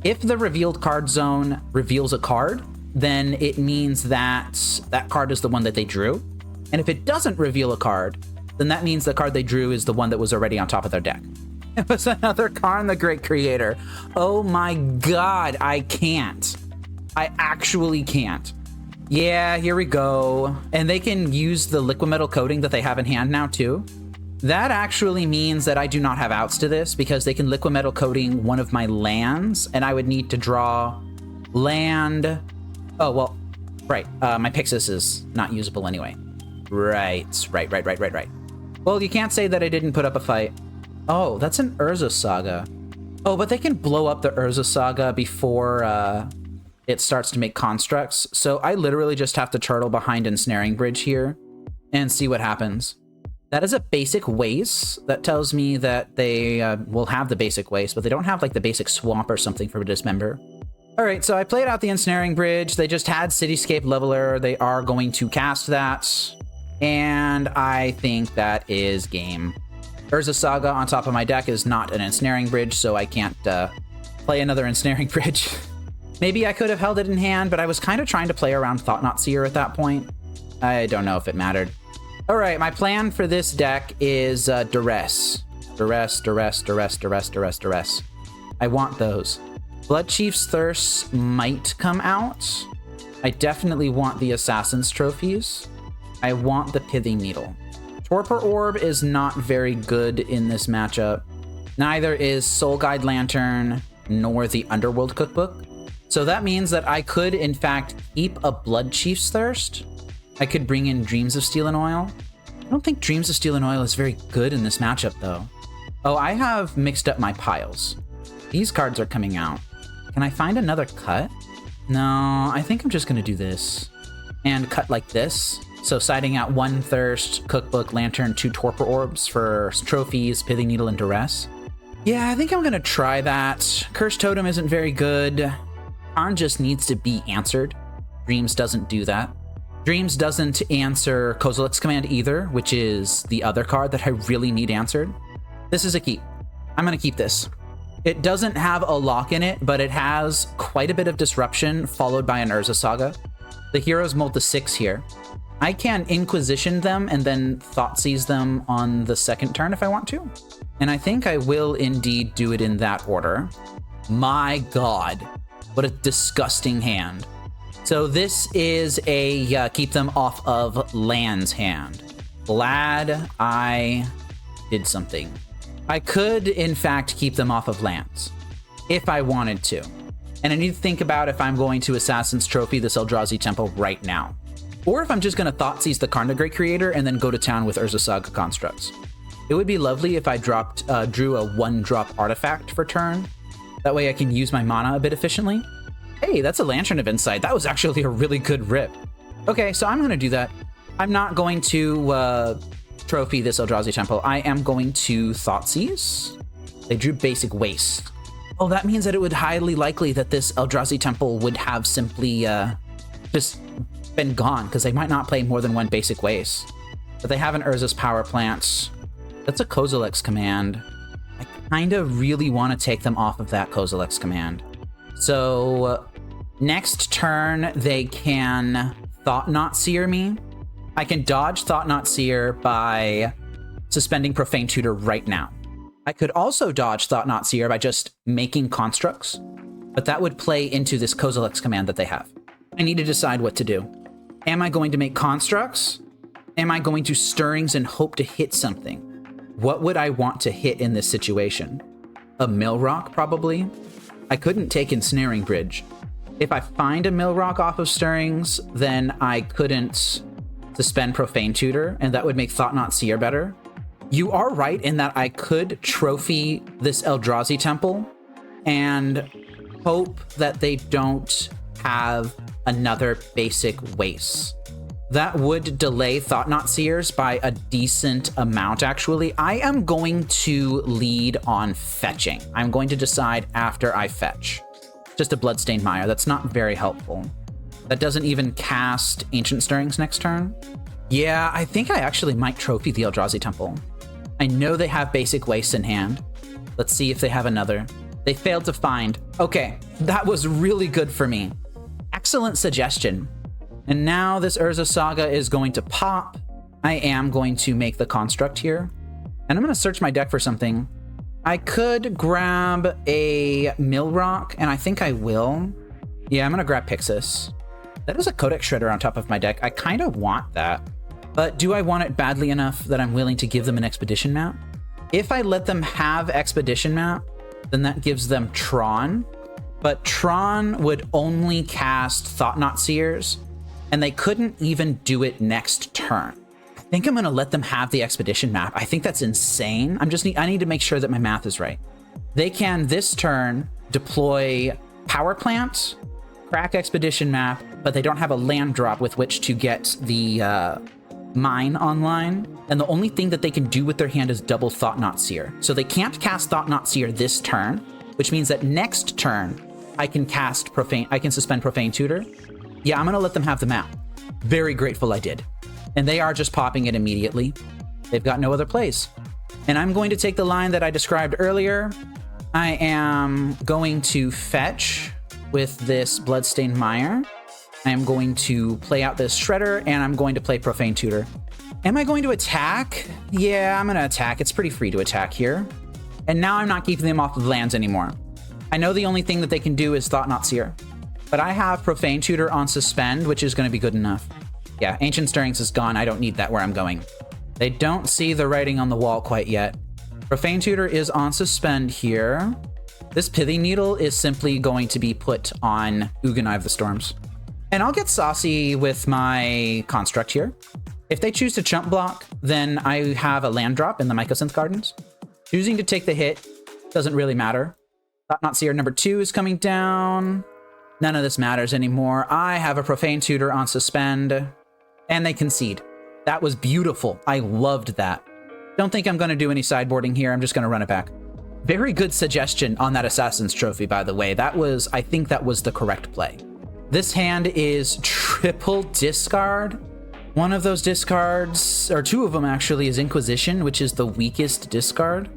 If the revealed card zone reveals a card, then it means that that card is the one that they drew. And if it doesn't reveal a card, then that means the card they drew is the one that was already on top of their deck. It was another Karn the Great Creator. Oh my god, I can't. I actually can't. Yeah, here we go. And they can use the Liquimetal Coating that they have in hand now too. That actually means that I do not have outs to this because they can Liquimetal Coating one of my lands and I would need to draw land. Oh, well, right. My Pyxis is not usable anyway. Right. Well, you can't say that I didn't put up a fight. Oh, that's an Urza Saga. Oh, but they can blow up the Urza Saga before it starts to make constructs. So I literally just have to turtle behind Ensnaring Bridge here and see what happens. That is a basic waste. That tells me that they will have the basic waste, but they don't have like the basic swamp or something for Dismember. All right, so I played out the Ensnaring Bridge. They just had Cityscape Leveler. They are going to cast that. And I think that is game. Urza Saga on top of my deck is not an Ensnaring Bridge, so I can't play another Ensnaring Bridge. Maybe I could have held it in hand, but I was kind of trying to play around Thought-Knot Seer at that point. I don't know if it mattered. All right, my plan for this deck is Duress. Duress. I want those. Bloodchief's Thirst might come out. I definitely want the Assassin's Trophies. I want the Pithing Needle. Torpor Orb is not very good in this matchup. Neither is Soul Guide Lantern nor the Underworld Cookbook. So that means that I could, in fact, keep a Bloodchief's Thirst I could bring in Dreams of Steel and Oil. I don't think Dreams of Steel and Oil is very good in this matchup, though. Oh, I have mixed up my piles. These cards are coming out. Can I find another cut? No, I think I'm just going to do this. And cut like this. So siding out 1 Thirst, Cookbook, Lantern, 2 Torpor Orbs for trophies, Pithing Needle, and Duress. Yeah, I think I'm going to try that. Curse Totem isn't very good. Karn just needs to be answered. Dreams doesn't do that. Dreams doesn't answer Kozilek's Command either, which is the other card that I really need answered. This is a keep. I'm going to keep this. It doesn't have a lock in it, but it has quite a bit of disruption, followed by an Urza Saga. The heroes mold to 6 here. I can Inquisition them and then Thoughtseize them on the second turn if I want to. And I think I will indeed do it in that order. My god, what a disgusting hand. So this is a keep them off of lands hand. Glad I did something. I could, in fact, keep them off of lands if I wanted to. And I need to think about if I'm going to Assassin's Trophy this Eldrazi Temple right now. Or if I'm just going to Thoughtseize the Karn the Great Creator and then go to town with Urza Saga Constructs. It would be lovely if I drew a 1-drop artifact for turn. That way I can use my mana a bit efficiently. Hey, that's a Lantern of Insight. That was actually a really good rip. Okay, so I'm going to do that. I'm not going to trophy this Eldrazi Temple. I am going to Thoughtseize. They drew Basic Waste. Oh, that means that it would highly likely that this Eldrazi Temple would have simply just been gone, because they might not play more than 1 Basic Waste. But they have an Urza's Power Plant. That's a Kozilek's Command. I kind of really want to take them off of that Kozilek's Command. So next turn, they can Thought-Knot Seer me. I can dodge Thought-Knot Seer by suspending Profane Tutor right now. I could also dodge Thought-Knot Seer by just making constructs, but that would play into this Kozilek's Command that they have. I need to decide what to do. Am I going to make constructs? Am I going to Stirrings and hope to hit something? What would I want to hit in this situation? A Millrock, probably? I couldn't take Ensnaring Bridge. If I find a Millrock off of Stirrings, then I couldn't suspend Profane Tutor, and that would make Thought-Knot Seer better. You are right in that I could trophy this Eldrazi Temple and hope that they don't have another Basic Waste. That would delay Thought-Knot Seers by a decent amount, actually. I am going to lead on fetching. I'm going to decide after I fetch. Just a Bloodstained Mire. That's not very helpful. That doesn't even cast Ancient Stirrings next turn. Yeah, I think I actually might trophy the Eldrazi Temple. I know they have Basic Waste in hand. Let's see if they have another. They failed to find. Okay, that was really good for me. Excellent suggestion. And now this Urza Saga is going to pop. I am going to make the construct here. And I'm going to search my deck for something. I could grab a Millrock, and I think I will. Yeah, I'm going to grab Pyxis. That is a Codex Shredder on top of my deck. I kind of want that. But do I want it badly enough that I'm willing to give them an Expedition map? If I let them have Expedition map, then that gives them Tron. But Tron would only cast Thought-Knot Seers, and they couldn't even do it next turn. I think I'm going to let them have the Expedition map. I think that's insane. I need to make sure that my math is right. They can, this turn, deploy Power Plant, crack Expedition map, but they don't have a land drop with which to get the mine online. And the only thing that they can do with their hand is double Thought-Knot Seer. So they can't cast Thought-Knot Seer this turn, which means that next turn, I can suspend Profane Tutor. Yeah, I'm going to let them have the map. Very grateful I did. And they are just popping it immediately. They've got no other plays. And I'm going to take the line that I described earlier. I am going to fetch with this Bloodstained Mire. I am going to play out this Shredder, and I'm going to play Profane Tutor. Am I going to attack? Yeah, I'm going to attack. It's pretty free to attack here. And now I'm not keeping them off of lands anymore. I know the only thing that they can do is Thought-Knot Seer. But I have Profane Tutor on Suspend, which is going to be good enough. Yeah, Ancient Stirrings is gone. I don't need that where I'm going. They don't see the writing on the wall quite yet. Profane Tutor is on Suspend here. This Pithing Needle is simply going to be put on Ugin Eye of the Storms. And I'll get saucy with my construct here. If they choose to chump block, then I have a land drop in the Mycosynth Gardens. Choosing to take the hit doesn't really matter. Thought-Knot Seer number 2 is coming down. None of this matters anymore. I have a Profane Tutor on suspend, and they concede. That was beautiful. I loved that. Don't think I'm going to do any sideboarding here. I'm just going to run it back. Very good suggestion on that Assassin's Trophy, by the way. I think that was the correct play. This hand is triple discard. One of those discards, or two of them actually, is Inquisition, which is the weakest discard.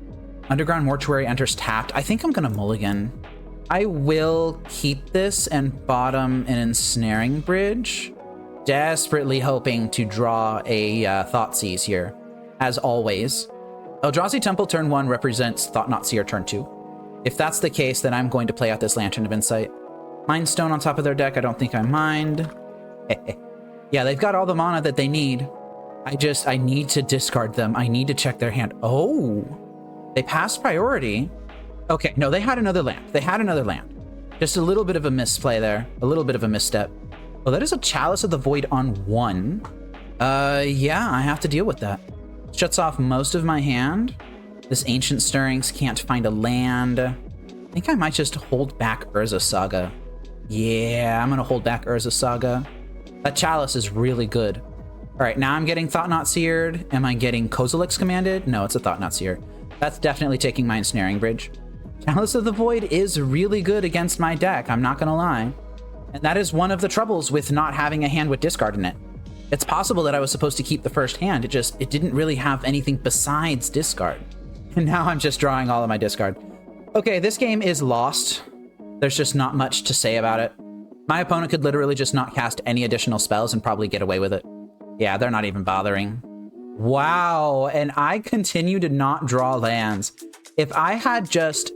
Underground Mortuary enters tapped. I think I'm going to mulligan. I will keep this and bottom an Ensnaring Bridge. Desperately hoping to draw a Thoughtseize here, as always. Eldrazi Temple turn 1 represents Thought-Knot Seer turn 2. If that's the case, then I'm going to play out this Lantern of Insight. Mind Stone on top of their deck, I don't think I mind. Yeah, they've got all the mana that they need. I need to discard them. I need to check their hand. Oh! They passed priority. Okay, no, they had another land. They had another land. Just a little bit of a misplay there. A little bit of a misstep. Well, that is a Chalice of the Void on 1. Yeah, I have to deal with that. Shuts off most of my hand. This Ancient Stirrings can't find a land. I think I might just hold back Urza Saga. Yeah, I'm going to hold back Urza Saga. That Chalice is really good. All right, now I'm getting Thought-Knot Seared. Am I getting Kozilek's Commanded? No, it's a Thought-Knot Seer. That's definitely taking my Ensnaring Bridge. Chalice of the Void is really good against my deck, I'm not going to lie. And that is one of the troubles with not having a hand with discard in it. It's possible that I was supposed to keep the first hand, it didn't really have anything besides discard. And now I'm just drawing all of my discard. Okay, this game is lost. There's just not much to say about it. My opponent could literally just not cast any additional spells and probably get away with it. Yeah, they're not even bothering. Wow, and I continue to not draw lands. If I had just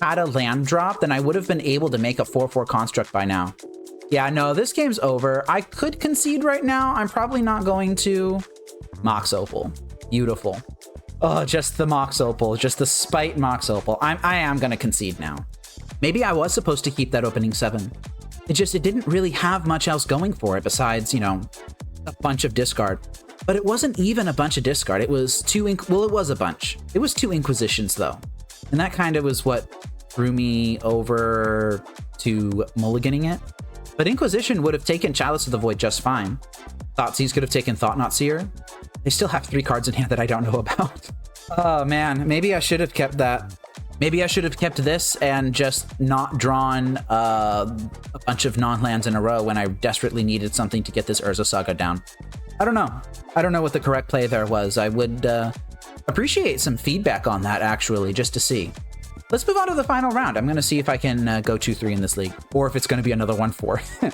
had a land drop, then I would have been able to make a 4/4 construct by now. Yeah, no, this game's over. I could concede right now. I'm probably not going to. Mox Opal. Beautiful. Oh, just the Mox Opal. Just the spite Mox Opal. I am going to concede now. Maybe I was supposed to keep that opening 7. It didn't really have much else going for it besides, you know, a bunch of discard. But it wasn't even a bunch of discard. It was well, it was a bunch. It was 2 Inquisitions, though. And that kind of was what threw me over to mulliganing it. But Inquisition would have taken Chalice of the Void just fine. Thoughtseize could have taken Thought-Knot Seer. They still have 3 cards in hand that I don't know about. Oh, man. Maybe I should have kept that. Maybe I should have kept this and just not drawn a bunch of non-lands in a row when I desperately needed something to get this Urza Saga down. I don't know. I don't know what the correct play there was. I would appreciate some feedback on that, actually, just to see. Let's move on to the final round. I'm going to see if I can go 2-3 in this league, or if it's going to be another 1-4.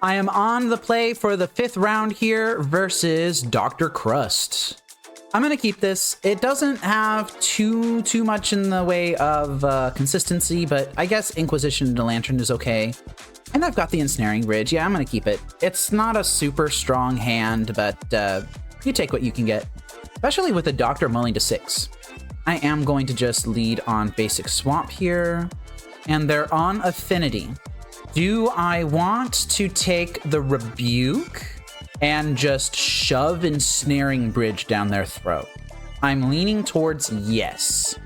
I am on the play for the 5th round here versus DrCrust. I'm going to keep this. It doesn't have too much in the way of consistency, but I guess Inquisition and the Lantern is okay. And I've got the Ensnaring Bridge. Yeah, I'm going to keep it. It's not a super strong hand, but you take what you can get, especially with the Doctor mulling to 6. I am going to just lead on basic Swamp here, and they're on Affinity. Do I want to take the Rebuke and just shove Ensnaring Bridge down their throat? I'm leaning towards yes.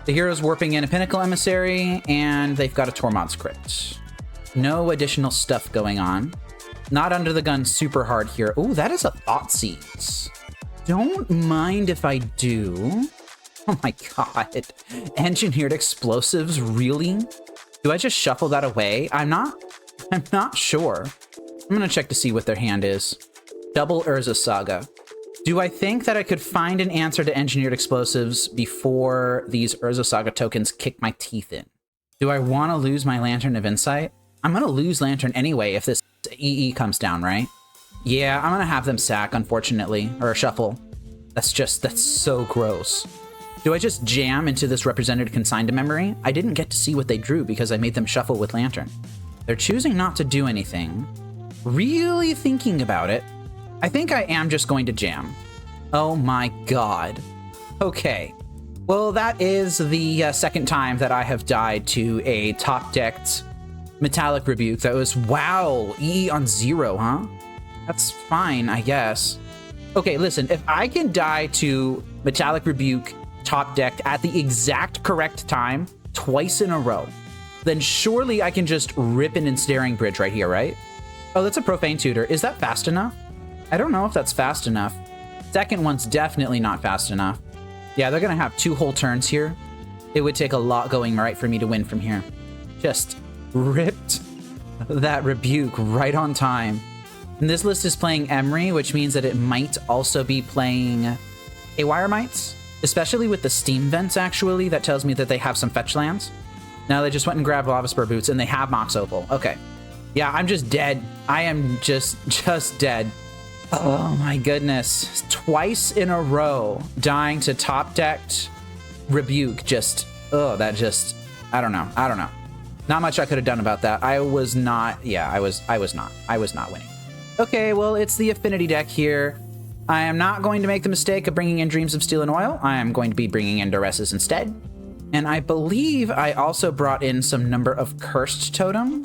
The hero's warping in a Pinnacle Emissary, and they've got a Tormod's Crypt. No additional stuff going on. Not under the gun super hard here. Oh, that is a Thoughtseize. Don't mind if I do. Oh my god. Engineered Explosives, really? Do I just shuffle that away? I'm not sure. I'm gonna check to see what their hand is. Double Urza Saga. Do I think that I could find an answer to Engineered Explosives before these Urza Saga tokens kick my teeth in? Do I want to lose my Lantern of Insight? I'm gonna lose Lantern anyway if this EE comes down, right? Yeah, I'm gonna have them sack, unfortunately, or shuffle. That's so gross. Do I just jam into this Represented Consigned to Memory? I didn't get to see what they drew because I made them shuffle with Lantern. They're choosing not to do anything. Really thinking about it, I think I am just going to jam. Oh my god. Okay. Well, that is the second time that I have died to a top-decked Metallic Rebuke. That was, wow, EE on 0, huh? That's fine, I guess. Okay, listen, if I can die to Metallic Rebuke top decked at the exact correct time, twice in a row, then surely I can just rip an Ensnaring Bridge right here, right? Oh, that's a Profane Tutor. Is that fast enough? I don't know if that's fast enough. Second one's definitely not fast enough. Yeah, they're gonna have 2 whole turns here. It would take a lot going right for me to win from here. Just ripped that Rebuke right on time. And this list is playing Emery, which means that it might also be playing Haywire Mites, especially with the Steam Vents, actually. That tells me that they have some fetch lands. Now they just went and grabbed Lava Spur Boots, and they have Mox Opal. Okay. Yeah, I'm just dead. I am just dead. Oh my goodness. Twice in a row, dying to top-decked Rebuke. Just, oh, that just, I don't know. Not much I could have done about that. I was not winning. Okay, well, it's the Affinity deck here. I am not going to make the mistake of bringing in Dreams of Steel and Oil. I am going to be bringing in Duresses instead. And I believe I also brought in some number of Cursed Totem,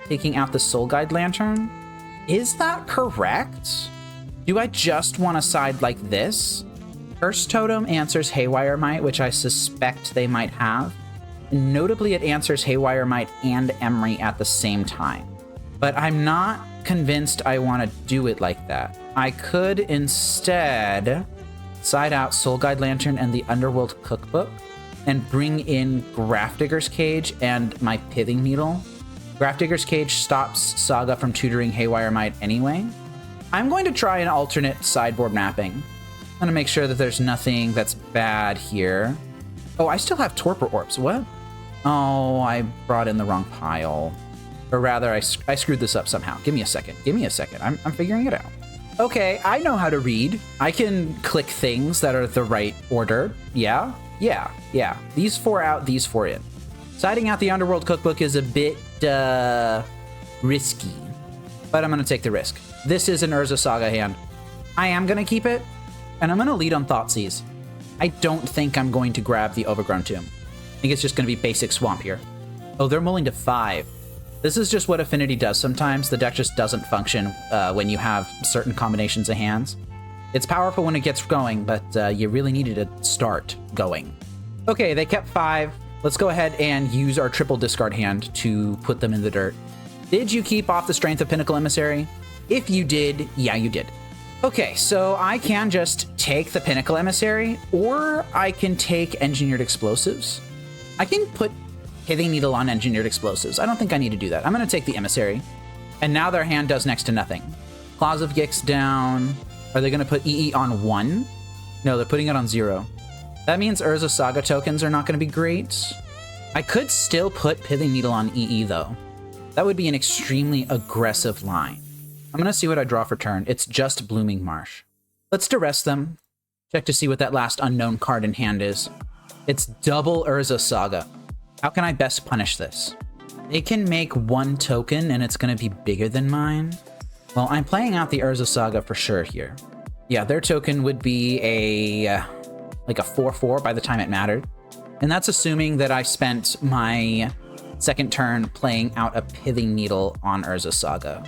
taking out the Soul Guide Lantern. Is that correct? Do I just want to side like this? Cursed Totem answers Haywire Mite, which I suspect they might have. Notably, it answers Haywire Mite and Emery at the same time. But I'm not convinced I want to do it like that. I could instead side out Soul Guide Lantern and the Underworld Cookbook and bring in Grafdigger's Cage and my Pithing Needle. Grafdigger's Cage stops Saga from tutoring Haywire Mite anyway. I'm going to try an alternate sideboard mapping. I'm going to make sure that there's nothing that's bad here. Oh, I still have Torpor Orbs. What? Oh, I brought in the wrong pile. Or rather, I screwed this up somehow. Give me a second. I'm figuring it out. Okay, I know how to read. I can click things that are the right order. Yeah. These 4 out, these 4 in. Siding out the Underworld Cookbook is a bit risky, but I'm going to take the risk. This is an Urza Saga hand. I am going to keep it, and I'm going to lead on Thoughtseize. I don't think I'm going to grab the Overgrown Tomb. I think it's just going to be basic Swamp here. Oh, they're mulling to 5. This is just what Affinity does sometimes. The deck just doesn't function when you have certain combinations of hands. It's powerful when it gets going, but you really needed to start going. Okay, they kept 5. Let's go ahead and use our triple discard hand to put them in the dirt. Did you keep off the Strength of Pinnacle Emissary? If you did, yeah, you did. Okay, so I can just take the Pinnacle Emissary, or I can take Engineered Explosives. I can put Pithing Needle on Engineered Explosives. I don't think I need to do that. I'm going to take the Emissary. And now their hand does next to nothing. Claws of Gix down. Are they going to put EE on 1? No, they're putting it on 0. That means Urza Saga tokens are not going to be great. I could still put Pithing Needle on EE, though. That would be an extremely aggressive line. I'm going to see what I draw for turn. It's just Blooming Marsh. Let's duress them. Check to see what that last unknown card in hand is. It's double Urza Saga. How can I best punish this? They can make 1 token and it's going to be bigger than mine. Well, I'm playing out the Urza Saga for sure here. Yeah, their token would be like a 4/4 by the time it mattered. And that's assuming that I spent my second turn playing out a Pithing Needle on Urza Saga.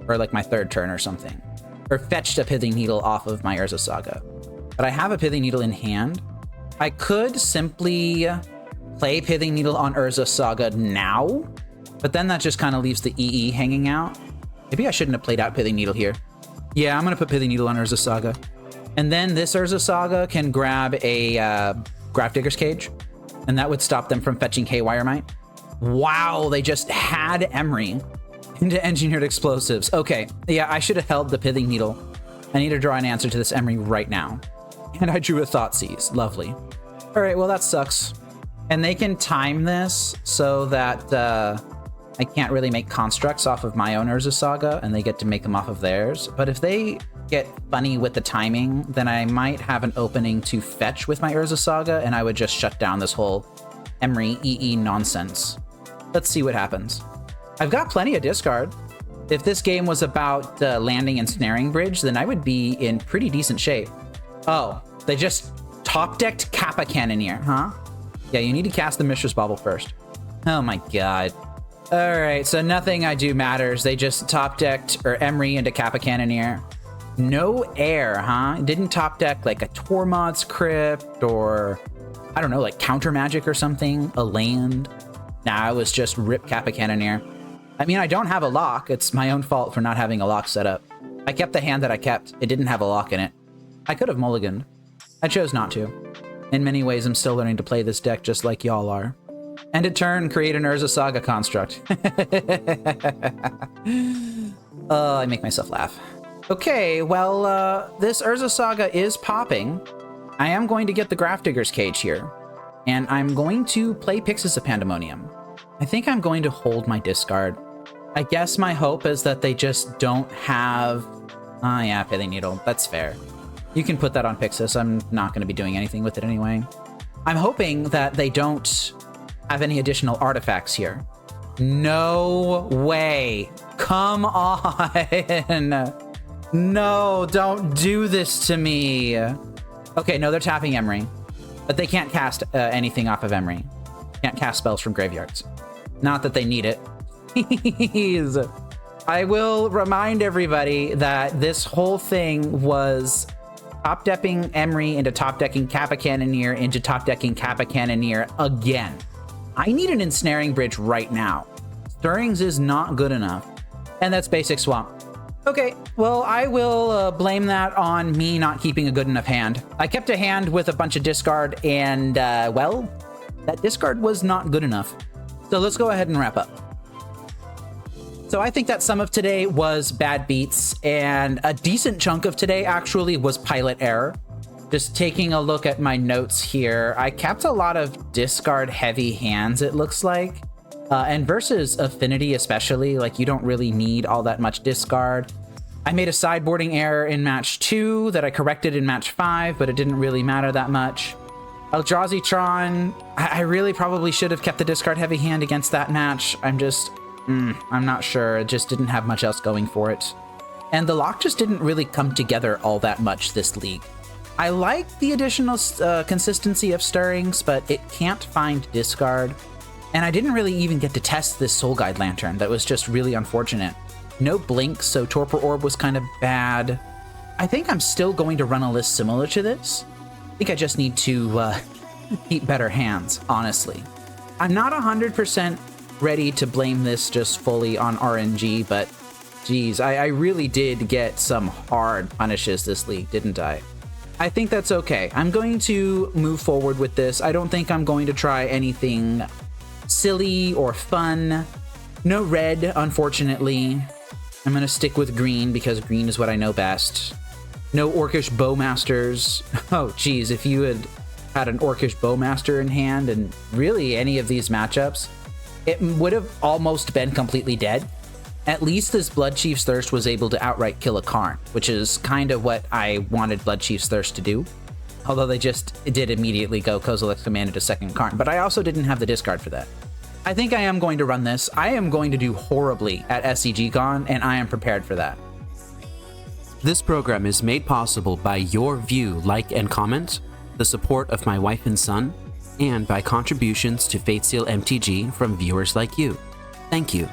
Or like my 3rd turn or something. Or fetched a Pithing Needle off of my Urza Saga. But I have a Pithing Needle in hand. I could simply play Pithing Needle on Urza Saga now, but then that just kind of leaves the EE hanging out. Maybe I shouldn't have played out Pithing Needle here. Yeah, I'm going to put Pithing Needle on Urza Saga. And then this Urza Saga can grab a Grafdigger's Cage, and that would stop them from fetching Haywire Mite. Wow, they just had Emery into Engineered Explosives. Okay, yeah, I should have held the Pithing Needle. I need to draw an answer to this Emery right now. And I drew a Thoughtseize. Lovely. All right, well, that sucks. And they can time this so that I can't really make constructs off of my own Urza Saga, and they get to make them off of theirs. But if they get funny with the timing, then I might have an opening to fetch with my Urza Saga, and I would just shut down this whole Emery EE nonsense. Let's see what happens. I've got plenty of discard. If this game was about landing Ensnaring Bridge, then I would be in pretty decent shape. Oh, they just top-decked Kappa Cannoneer, huh? Yeah, you need to cast the Mishra's Bauble first. Oh my god. All right, so nothing I do matters. They just top decked or Emery into Kappa Cannoneer. No air, huh? Didn't top deck like a Tormod's Crypt or I don't know, like counter magic or something, a land. Nah, it was just rip Kappa Cannoneer. I mean, I don't have a lock. It's my own fault for not having a lock set up. I kept the hand that I kept. It didn't have a lock in it. I could have mulliganed. I chose not to. In many ways, I'm still learning to play this deck just like y'all are. End of turn, create an Urza Saga construct. I make myself laugh. Okay, well, this Urza Saga is popping. I am going to get the Grafdigger's Cage here. And I'm going to play Pyxis of Pandemonium. I think I'm going to hold my discard. I guess my hope is that they just don't have... Ah, yeah, Pithing Needle. That's fair. You can put that on Pyxis. I'm not going to be doing anything with it anyway. I'm hoping that they don't have any additional artifacts here. No way. Come on. No, don't do this to me. Okay, no, they're tapping Emery. But they can't cast anything off of Emery. Can't cast spells from graveyards. Not that they need it. Please. I will remind everybody that this whole thing was top decking Emery into top decking Kappa Cannoneer into top decking Kappa Cannoneer again. I need an Ensnaring Bridge right now. Stirrings is not good enough. And that's basic swamp. Okay, well, I will blame that on me not keeping a good enough hand. I kept a hand with a bunch of discard and, well, that discard was not good enough. So let's go ahead and wrap up. So I think that some of today was bad beats, and a decent chunk of today actually was pilot error. Just taking a look at my notes here, I kept a lot of discard heavy hands, it looks like. And versus Affinity especially, like you don't really need all that much discard. I made a sideboarding error in match 2 that I corrected in match 5, but it didn't really matter that much. Eldrazi Tron, I really probably should have kept the discard heavy hand against that match. I'm not sure. It just didn't have much else going for it. And the lock just didn't really come together all that much this league. I like the additional consistency of stirrings, but it can't find discard. And I didn't really even get to test this Soul Guide Lantern. That was just really unfortunate. No blink, so Torpor Orb was kind of bad. I think I'm still going to run a list similar to this. I think I just need to keep better hands, honestly. I'm not 100% ready to blame this just fully on RNG, but geez, I really did get some hard punishes this league, didn't I? I think that's okay. I'm going to move forward with this. I don't think I'm going to try anything silly or fun. No red, unfortunately. I'm going to stick with green because green is what I know best. No Orcish Bowmasters. Oh, geez, if you had an Orcish Bowmaster in hand and really any of these matchups, it would have almost been completely dead. At least this Bloodchief's Thirst was able to outright kill a Karn, which is kind of what I wanted Bloodchief's Thirst to do. Although they just did immediately go Kozilek's Command into second Karn, but I also didn't have the discard for that. I think I am going to run this. I am going to do horribly at SCGCon, and I am prepared for that. This program is made possible by your view, like, and comment, the support of my wife and son, and by contributions to Fateseal MTG from viewers like you. Thank you.